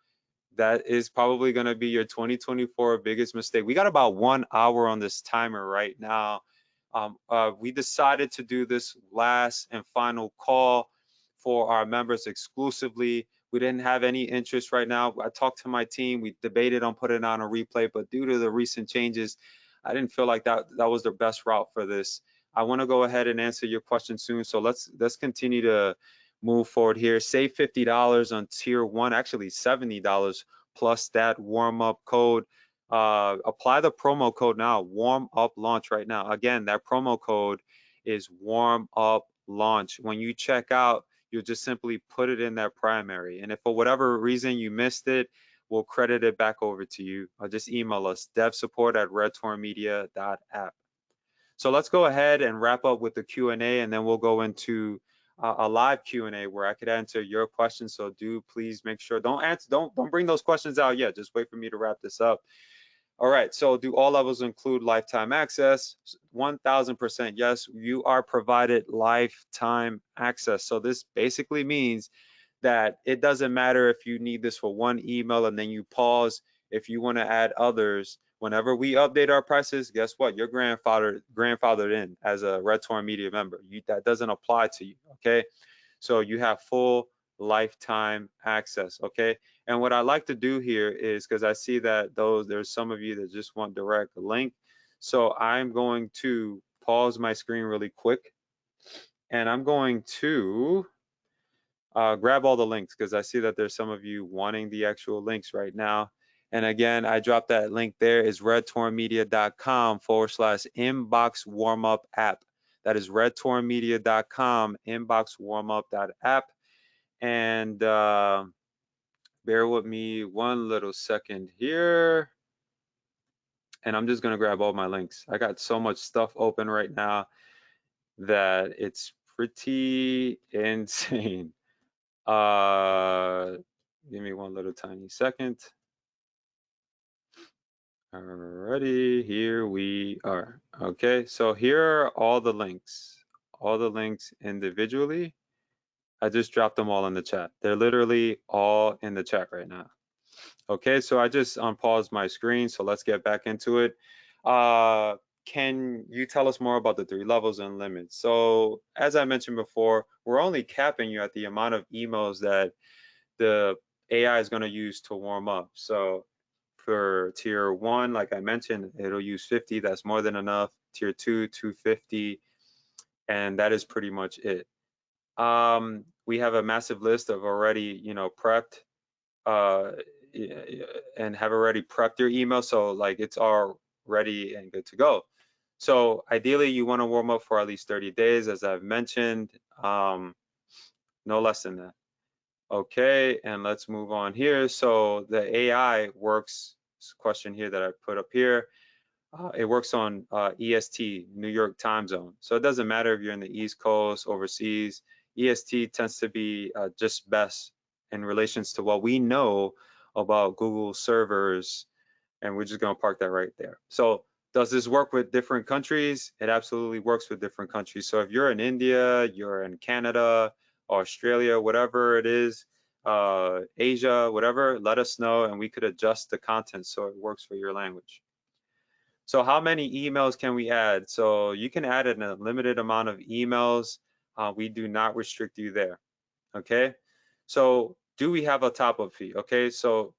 that is probably going to be your 2024 biggest mistake. We got about 1 hour on this timer right now. We decided to do this last and final call for our members exclusively. We didn't have any interest right now. I talked to my team. We debated on putting it on a replay, but due to the recent changes, I didn't feel like that was the best route for this. I want to go ahead and answer your question soon. So let's continue to move forward here. Save $50 on tier one, actually $70 plus that warm up code. Apply the promo code now, warm up launch right now. Again, that promo code is warm up launch. When you check out, you'll just simply put it in that primary. And if for whatever reason you missed it, we'll credit it back over to you. Or just email us, devsupport@redtormedia.app. So let's go ahead and wrap up with the Q&A, and then we'll go into a live Q&A where I could answer your questions. So do please make sure, don't bring those questions out yet. Just wait for me to wrap this up. All right, so do all levels include lifetime access? 1000% yes, you are provided lifetime access. So this basically means that it doesn't matter if you need this for one email and then you pause. If you want to add others, whenever we update our prices, guess what? You're grandfathered in as a Red Torrent Media member. That doesn't apply to you, okay? So you have full lifetime access, okay? And what I like to do here is, because I see that there's some of you that just want direct link. So I'm going to pause my screen really quick, and I'm going to grab all the links, because I see that there's some of you wanting the actual links right now. And again, I dropped that link there, is redtorrentmedia.com/inbox warmup app. That is redtorrentmedia.com inbox warmup.app. And bear with me one little second here. And I'm just gonna grab all my links. I got so much stuff open right now that it's pretty insane. Give me one little tiny second. Alrighty, here we are. Okay, so here are all the links individually. I just dropped them all in the chat. They're literally all in the chat right now. Okay, so I just unpaused my screen, so let's get back into it. Can you tell us more about the 3 levels and limits? So as I mentioned before, we're only capping you at the amount of emails that the AI is going to use to warm up. So for tier 1, like I mentioned, it'll use 50. That's more than enough. Tier 2, 250, and that is pretty much it. We have a massive list of already, prepped and have already prepped your email, so like it's all ready and good to go. So ideally, you want to warm up for at least 30 days, as I've mentioned, no less than that. Okay, and let's move on here. So the AI works, question here that I put up here, it works on EST, New York time zone. So it doesn't matter if you're in the East Coast, overseas, EST tends to be just best in relations to what we know about Google servers, and we're just gonna park that right there. So does this work with different countries? It absolutely works with different countries. So if you're in India, you're in Canada, Australia, whatever it is, Asia, whatever, let us know and we could adjust the content so it works for your language. So how many emails can we add? So you can add a limited amount of emails. We do not restrict you there, okay? So do we have a top-up fee? Okay, so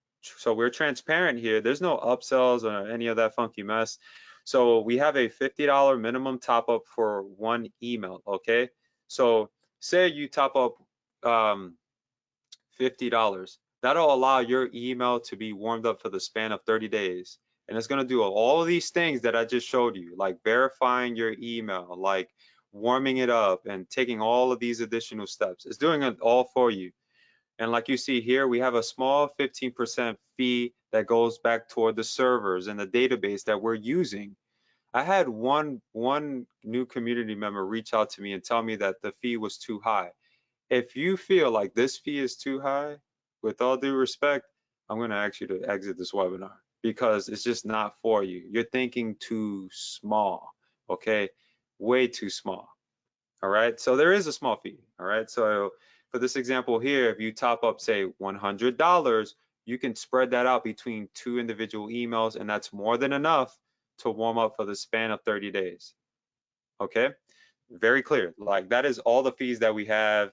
we're transparent here. There's no upsells or any of that funky mess. So we have a $50 minimum top-up for one email, okay? So say you top up $50. That'll allow your email to be warmed up for the span of 30 days. And it's gonna do all of these things that I just showed you, like verifying your email, like warming it up and taking all of these additional steps. It's doing it all for you. And like you see here, we have a small 15% fee that goes back toward the servers and the database that we're using. I had one new community member reach out to me and tell me that the fee was too high. If you feel like this fee is too high, with all due respect, I'm going to ask you to exit this webinar, because it's just not for you. You're thinking too small, okay? Way too small, all right? So there is a small fee, all right? So for this example here, if you top up, say, $100, you can spread that out between 2 individual emails, and that's more than enough to warm up for the span of 30 days, okay? Very clear. Like, that is all the fees that we have.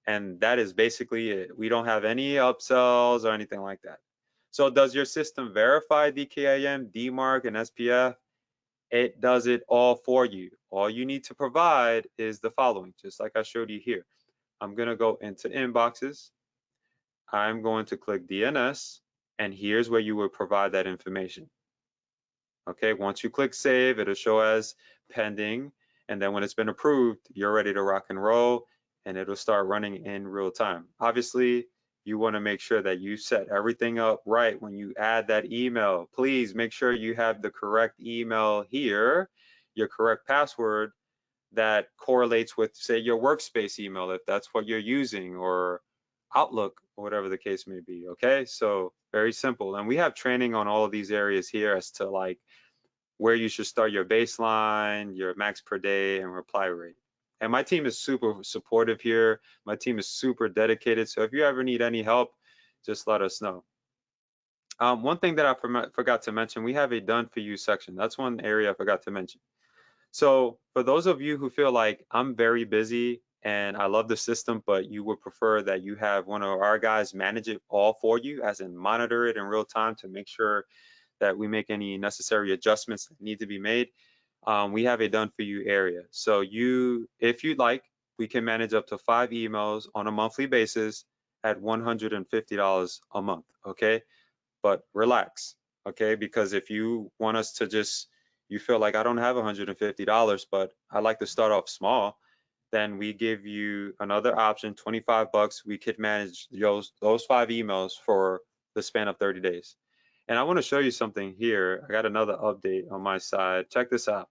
And that is basically it. We don't have any upsells or anything like that. So does your system verify DKIM, DMARC, and SPF? It does it all for you. All you need to provide is the following, just like I showed you here. I'm going to go into inboxes. I'm going to click DNS, and here's where you would provide that information. Okay, once you click save, it'll show as pending, and then when it's been approved, you're ready to rock and roll, and it'll start running in real time. Obviously, you want to make sure that you set everything up right when you add that email. Please make sure you have the correct email here, your correct password that correlates with, say, your workspace email, if that's what you're using, or Outlook, or whatever the case may be. Okay, so very simple. And we have training on all of these areas here as to like where you should start your baseline, your max per day, and reply rate. And my team is super supportive here. My team is super dedicated. So if you ever need any help, just let us know. One thing that I forgot to mention, we have a done for you section. That's one area I forgot to mention. So for those of you who feel like I'm very busy and I love the system, but you would prefer that you have one of our guys manage it all for you, as in monitor it in real time to make sure that we make any necessary adjustments that need to be made, we have a done for you area. So if you'd like, we can manage up to 5 emails on a monthly basis at $150 a month, okay? But relax, okay? Because if you want us to just, you feel like I don't have $150, but I like to start off small, then we give you another option, 25 bucks. We could manage those 5 emails for the span of 30 days. And I want to show you something here. I got another update on my side. Check this out.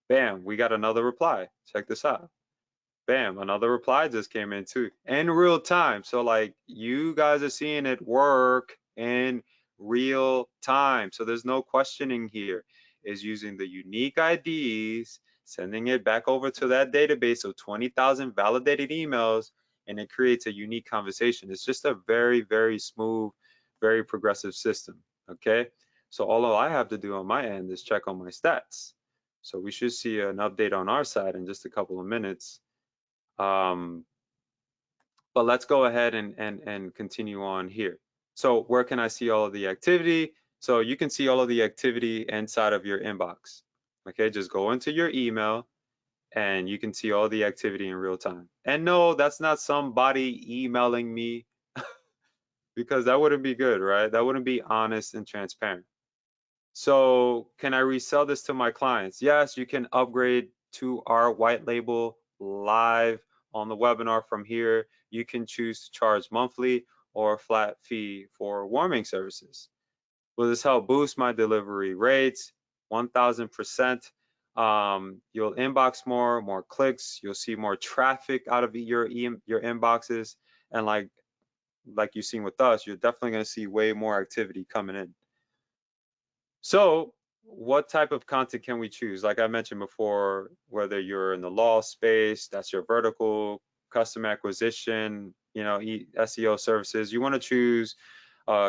Bam, we got another reply. Check this out. Bam, another reply just came in too, in real time. So like you guys are seeing it work in real time. So there's no questioning here. Is using the unique IDs, sending it back over to that database of 20,000 validated emails, and it creates a unique conversation. It's just a very, very smooth, very progressive system, okay? So all I have to do on my end is check on my stats. So we should see an update on our side in just a couple of minutes. But let's go ahead and continue on here. So where can I see all of the activity? So you can see all of the activity inside of your inbox. Okay, just go into your email and you can see all the activity in real time. And no, that's not somebody emailing me because that wouldn't be good, right? That wouldn't be honest and transparent. So can I resell this to my clients? Yes, you can upgrade to our white label live on the webinar from here. You can choose to charge monthly or a flat fee for warming services. Will this help boost my delivery rates? 1000%. You'll inbox more clicks. You'll see more traffic out of your inboxes. And like you've seen with us, you're definitely going to see way more activity coming in. So what type of content can we choose? Like I mentioned before, whether you're in the law space, that's your vertical, customer acquisition, SEO services, you want to choose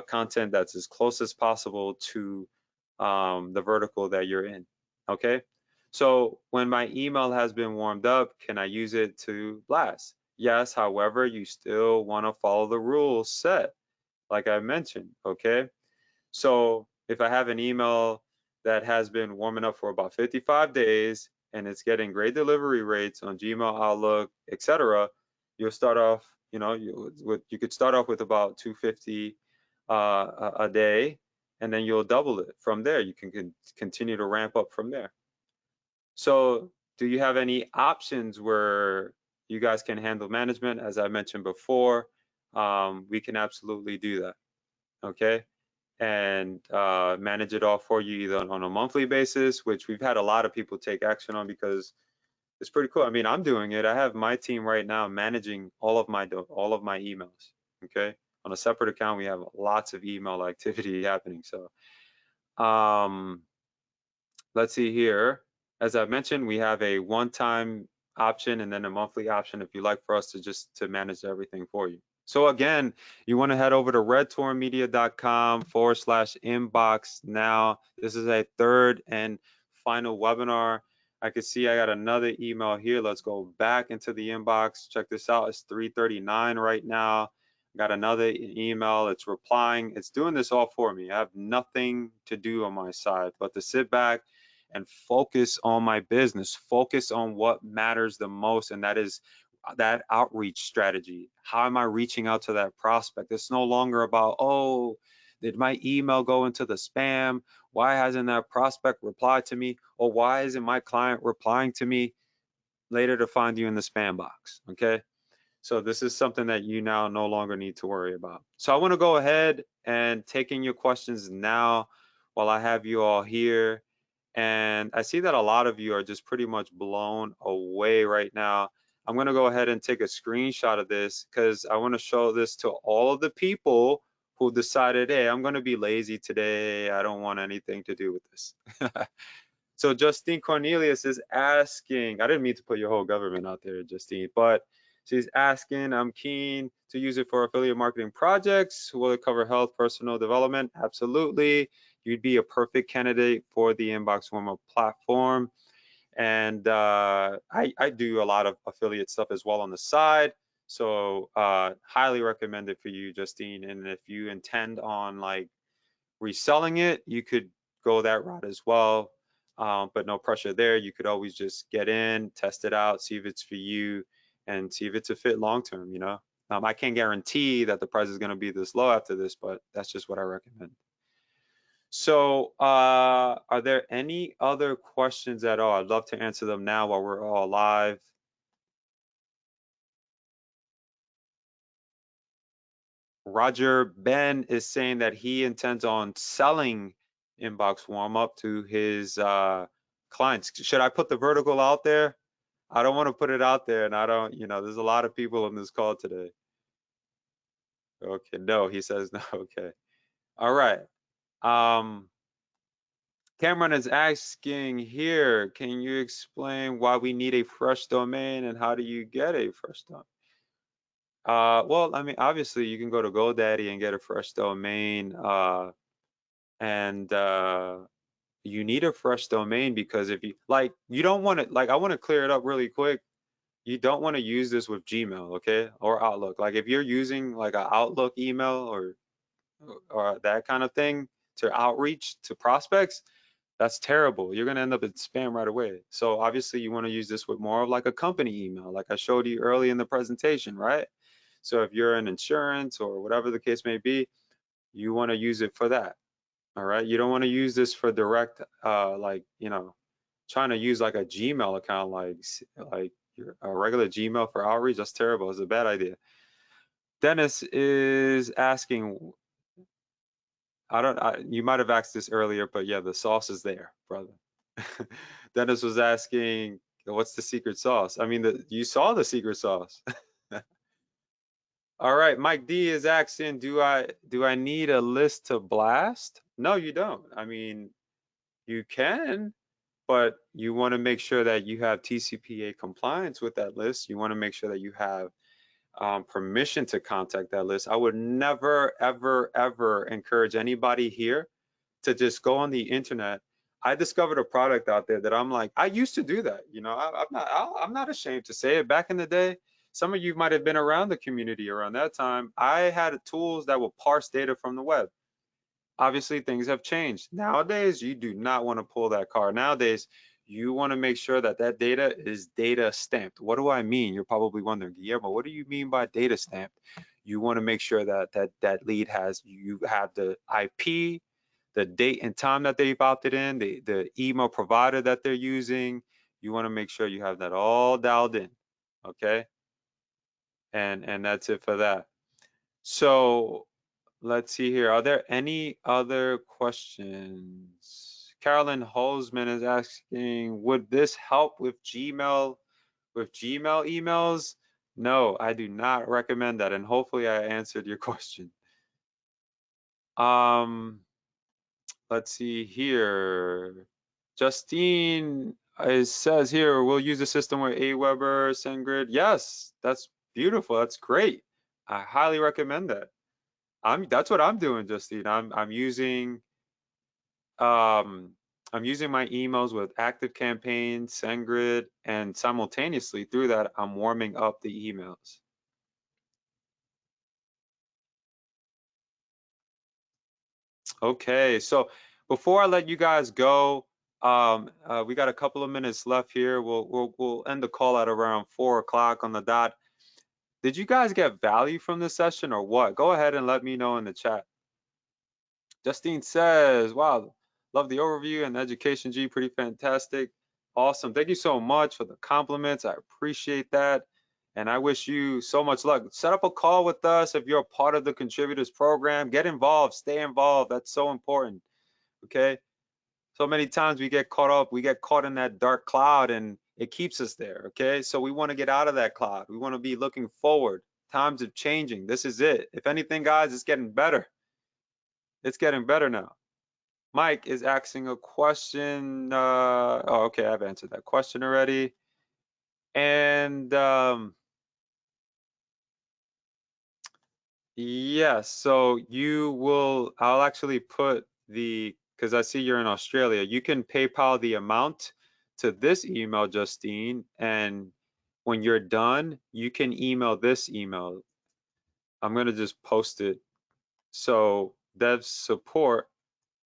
content that's as close as possible to the vertical that you're in, okay? So when my email has been warmed up, can I use it to blast? Yes, however, you still want to follow the rules set, like I mentioned, okay? So if I have an email that has been warming up for about 55 days and it's getting great delivery rates on Gmail, Outlook, etc., you'll start off, you could start off with about 250 a day, and then you'll double it from there. You can continue to ramp up from there. So do you have any options where you guys can handle management? As I mentioned before, we can absolutely do that, okay? And manage it all for you either on a monthly basis, which we've had a lot of people take action on because it's pretty cool. I mean, I'm doing it. I have my team right now managing all of my emails, okay? On a separate account, we have lots of email activity happening. So let's see here. As I mentioned, we have a one-time option and then a monthly option if you'd like for us to manage everything for you. So again, you want to head over to redtorrentmedia.com/inbox now. This is a third and final webinar. I can see I got another email here. Let's go back into the inbox. Check this out. It's 3:39 right now. Got another email. It's replying. It's doing this all for me. I have nothing to do on my side but to sit back and focus on my business, focus on what matters the most, and that is that outreach strategy. How am I reaching out to that prospect? It's no longer about, oh, did my email go into the spam? Why hasn't that prospect replied to me? Or why isn't my client replying to me later to find you in the spam box? Okay. So this is something that you now no longer need to worry about. So I want to go ahead and take in your questions now while I have you all here. And I see that a lot of you are just pretty much blown away right now. I'm going to go ahead and take a screenshot of this because I want to show this to all of the people who decided, hey, I'm going to be lazy today. I don't want anything to do with this. So Justine Cornelius is asking, I didn't mean to put your whole government out there, Justine, but she's asking, I'm keen to use it for affiliate marketing projects. Will it cover health, personal development? Absolutely. You'd be a perfect candidate for the Inbox Warm-Up platform. And I do a lot of affiliate stuff as well on the side. So highly recommend it for you, Justine. And if you intend on like reselling it, you could go that route as well. But no pressure there. You could always just get in, test it out, see if it's for you, and see if it's a fit long term, you know? I can't guarantee that the price is going to be this low after this, but that's just what I recommend. So, are there any other questions at all? I'd love to answer them now while we're all live. Roger Ben is saying that he intends on selling Inbox Warm Up to his clients. Should I put the vertical out there? I don't want to put it out there, and I don't, there's a lot of people on this call today. Okay, no, he says no. Okay. All right. Um, Cameron is asking here, can you explain why we need a fresh domain and how do you get a fresh domain? Well, I mean, obviously you can go to GoDaddy and get a fresh domain, and you need a fresh domain because if you like, you don't want to like, I want to clear it up really quick. You don't want to use this with Gmail, okay, or Outlook. Like if you're using like an Outlook email or that kind of thing to outreach to prospects, that's terrible. You're gonna end up in spam right away. So obviously you want to use this with more of like a company email, like I showed you early in the presentation, right? So if you're in insurance or whatever the case may be, you want to use it for that. All right. You don't want to use this for direct, like, trying to use like a Gmail account, like a regular Gmail for outreach. That's terrible. It's a bad idea. Dennis is asking, you might have asked this earlier, but yeah, the sauce is there, brother. Dennis was asking, what's the secret sauce? I mean, you saw the secret sauce. All right, Mike D is asking, do I need a list to blast? No, you don't. I mean, you can, but you want to make sure that you have TCPA compliance with that list. You want to make sure that you have permission to contact that list. I would never, ever, ever encourage anybody here to just go on the internet. I discovered a product out there that I'm like, I used to do that. I'm not ashamed to say it. Back in the day, some of you might have been around the community around that time. I had tools that would parse data from the web. Obviously, things have changed. Nowadays, you do not want to pull that card. Nowadays, you want to make sure that that data is data stamped. What do I mean? You're probably wondering, Guillermo, what do you mean by data stamped? You want to make sure that that lead you have the IP, the date and time that they've opted in, the email provider that they're using. You want to make sure you have that all dialed in, okay? And that's it for that. So let's see here. Are there any other questions? Carolyn Holzman is asking, would this help with Gmail emails? No, I do not recommend that, and hopefully I answered your question. Um, let's see here. Justine says here, we'll use a system with Aweber, SendGrid. Yes, that's beautiful. That's great. I highly recommend that. That's what I'm doing, Justine. I'm using I'm using my emails with Active Campaign, SendGrid, and simultaneously through that, I'm warming up the emails. Okay, so before I let you guys go, we got a couple of minutes left here. We'll end the call at around 4 o'clock on the dot. Did you guys get value from this session or what? Go ahead and let me know in the chat. Justine says, wow, love the overview and the education, G, pretty fantastic. Awesome. Thank you so much for the compliments. I appreciate that. And I wish you so much luck. Set up a call with us if you're a part of the contributors program. Get involved, stay involved. That's so important. Okay. So many times we get caught up, we get caught in that dark cloud and it keeps us there. Okay. So we want to get out of that cloud. We want to be looking forward. Times are changing. This is it. If anything, guys, it's getting better. It's getting better now. Mike is asking a question. Oh, okay, I've answered that question already. And yes, so I'll actually put because I see you're in Australia, you can PayPal the amount to this email, Justine, and when you're done, you can email this email. I'm gonna just post it. So dev support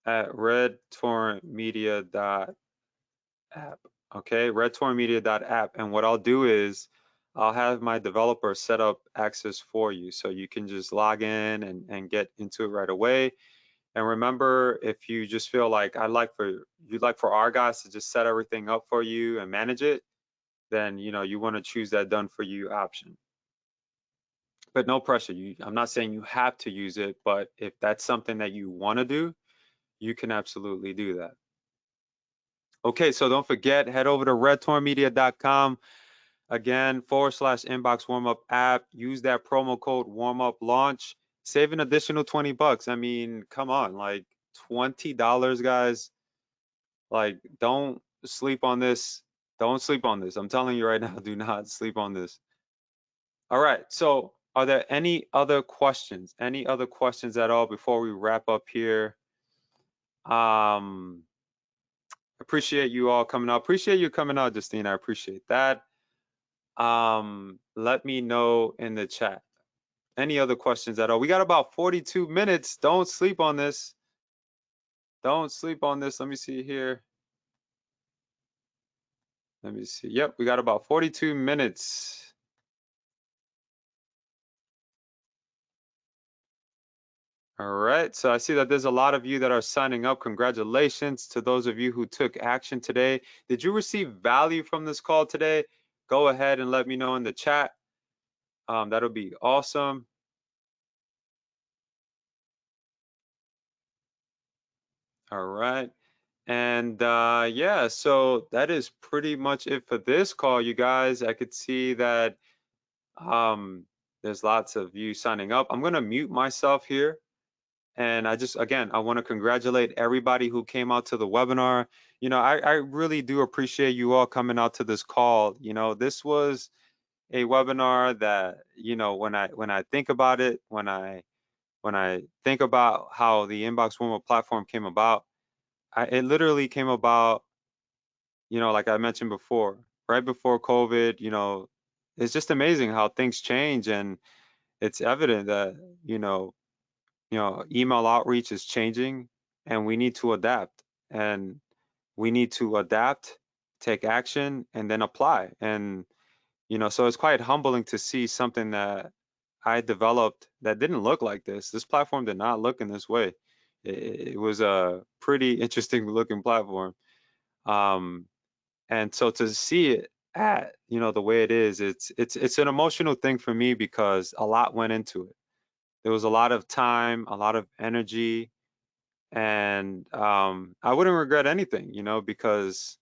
at redtorrentmedia.app. Okay, redtorrentmedia.app. And what I'll do is I'll have my developer set up access for you so you can just log in and get into it right away. And remember, if you just feel like you'd like for our guys to just set everything up for you and manage it, then you want to choose that done for you option. But no pressure. I'm not saying you have to use it, but if that's something that you want to do, you can absolutely do that. Okay, so don't forget, head over to redtormedia.com again, /inbox warmup app. Use that promo code warmup launch. Save an additional 20 bucks. I mean, come on, like $20, guys. Like, don't sleep on this. Don't sleep on this. I'm telling you right now, do not sleep on this. All right, so are there any other questions? Any other questions at all before we wrap up here? Appreciate you all coming out. Appreciate you coming out, Justine. I appreciate that. Let me know in the chat. Any other questions at all? We got about 42 minutes. Don't sleep on this. Don't sleep on this. Let me see here. Let me see. Yep, we got about 42 minutes. All right, so I see that there's a lot of you that are signing up. Congratulations to those of you who took action today. Did you receive value from this call today? Go ahead and let me know in the chat. That'll be awesome. All right. And yeah, so that is pretty much it for this call, you guys. I could see that there's lots of you signing up. I'm gonna mute myself here. And again, I want to congratulate everybody who came out to the webinar. I really do appreciate you all coming out to this call. This was a webinar that, when I think about it, when I think about how the Inbox Warmer platform came about, it literally came about, like I mentioned before, right before COVID. It's just amazing how things change, and it's evident that, email outreach is changing, and we need to adapt. And we need to adapt, take action, and then apply. And, so it's quite humbling to see something that I developed that didn't look like this. This platform did not look in this way. It was a pretty interesting looking platform. Um, and so to see it at, the way it is, it's an emotional thing for me because a lot went into it. There was a lot of time, a lot of energy, and I wouldn't regret anything, because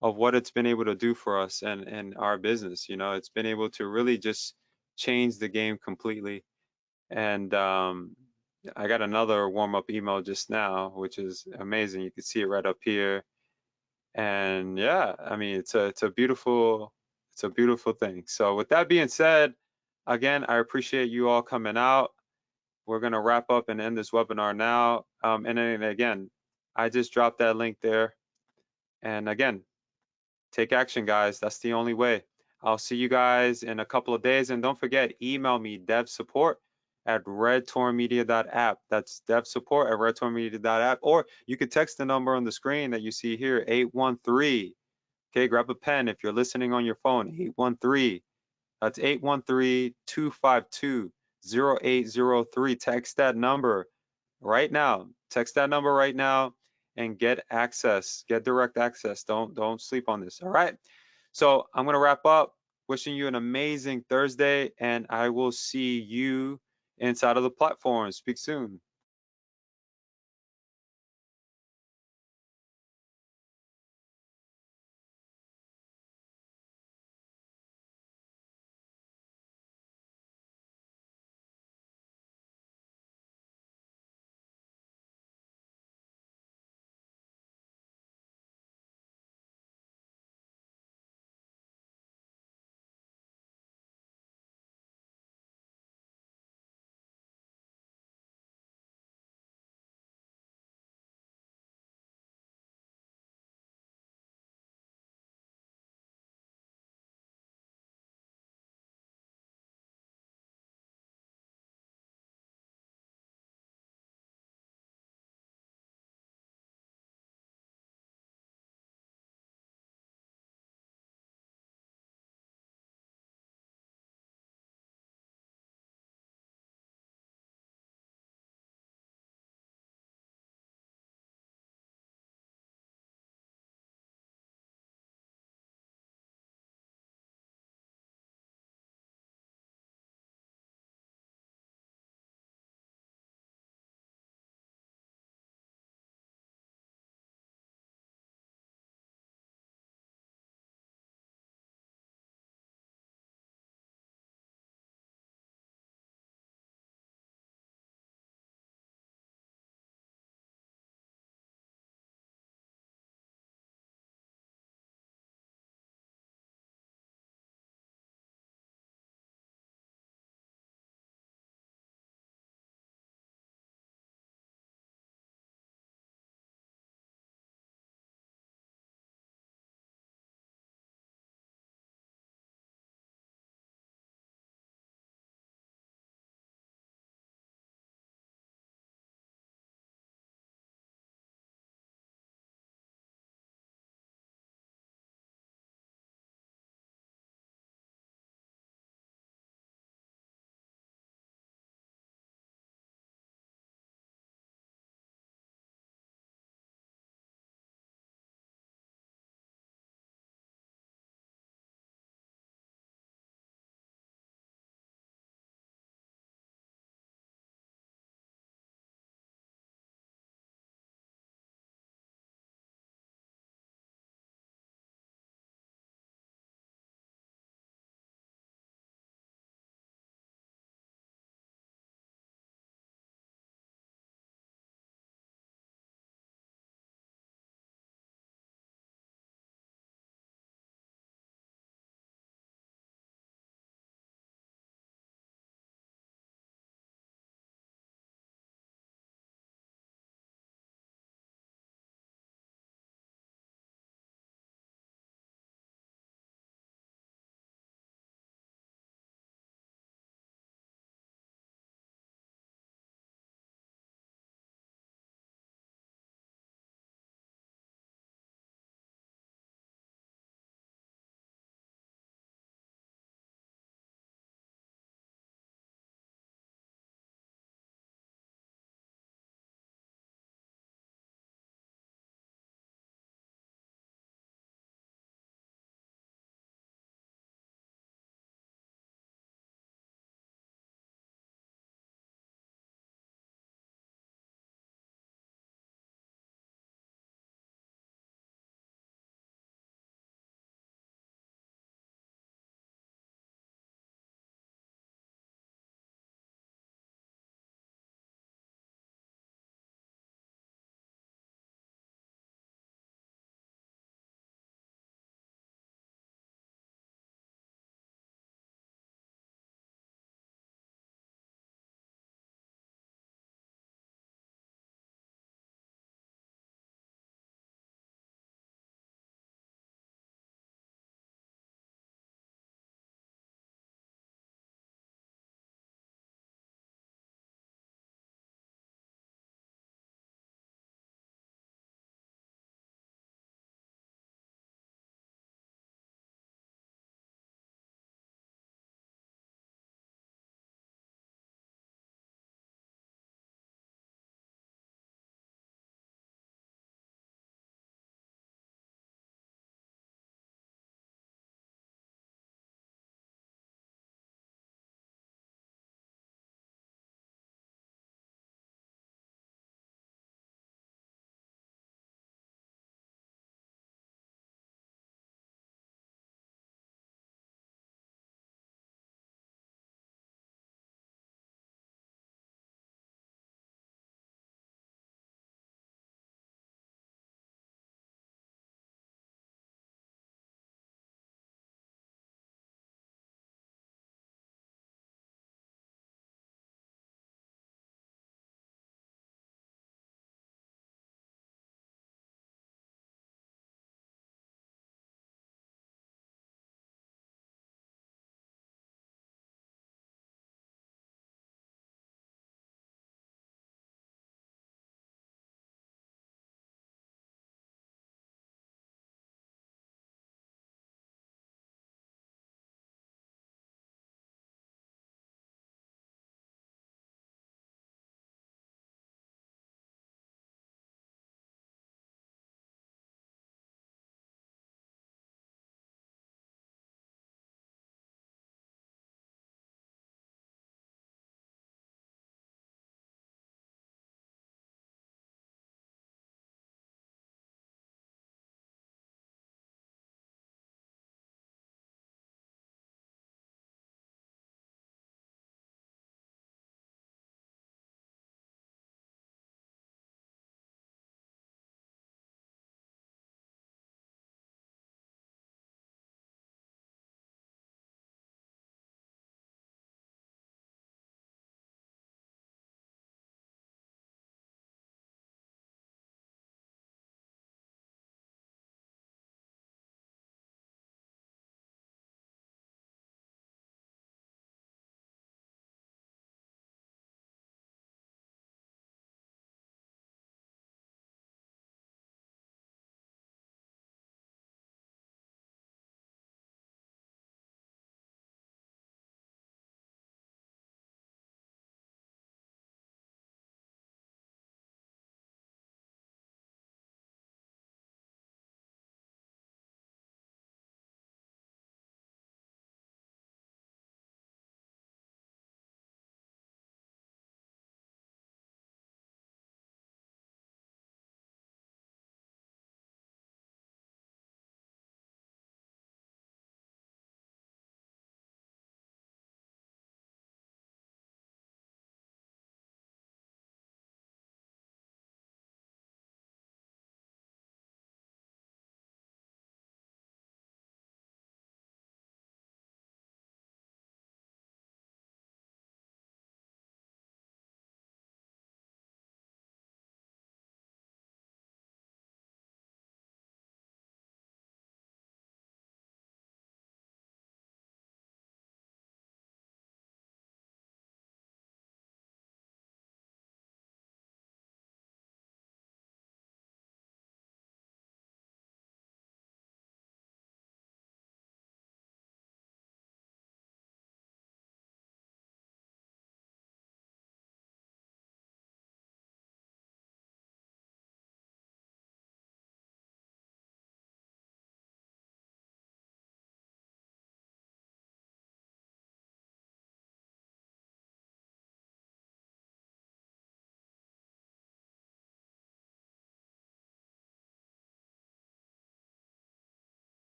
of what it's been able to do for us and our business. It's been able to really just change the game completely. And I got another warm-up email just now, which is amazing. You can see it right up here. And yeah, I mean, it's a beautiful thing. So with that being said, again, I appreciate you all coming out. We're gonna wrap up and end this webinar now. And then again, I just dropped that link there. And again, take action, guys. That's the only way. I'll see you guys in a couple of days. And don't forget, email me devsupport@redtormedia.app. That's devsupport@redtormedia.app. Or you could text the number on the screen that you see here, 813. Okay, grab a pen if you're listening on your phone, 813. That's 813-252-0803. Text that number right now. Text that number right now and get access. Get direct access. Don't sleep on this. All right. So I'm gonna wrap up. Wishing you an amazing Thursday, and I will see you inside of the platform. Speak soon.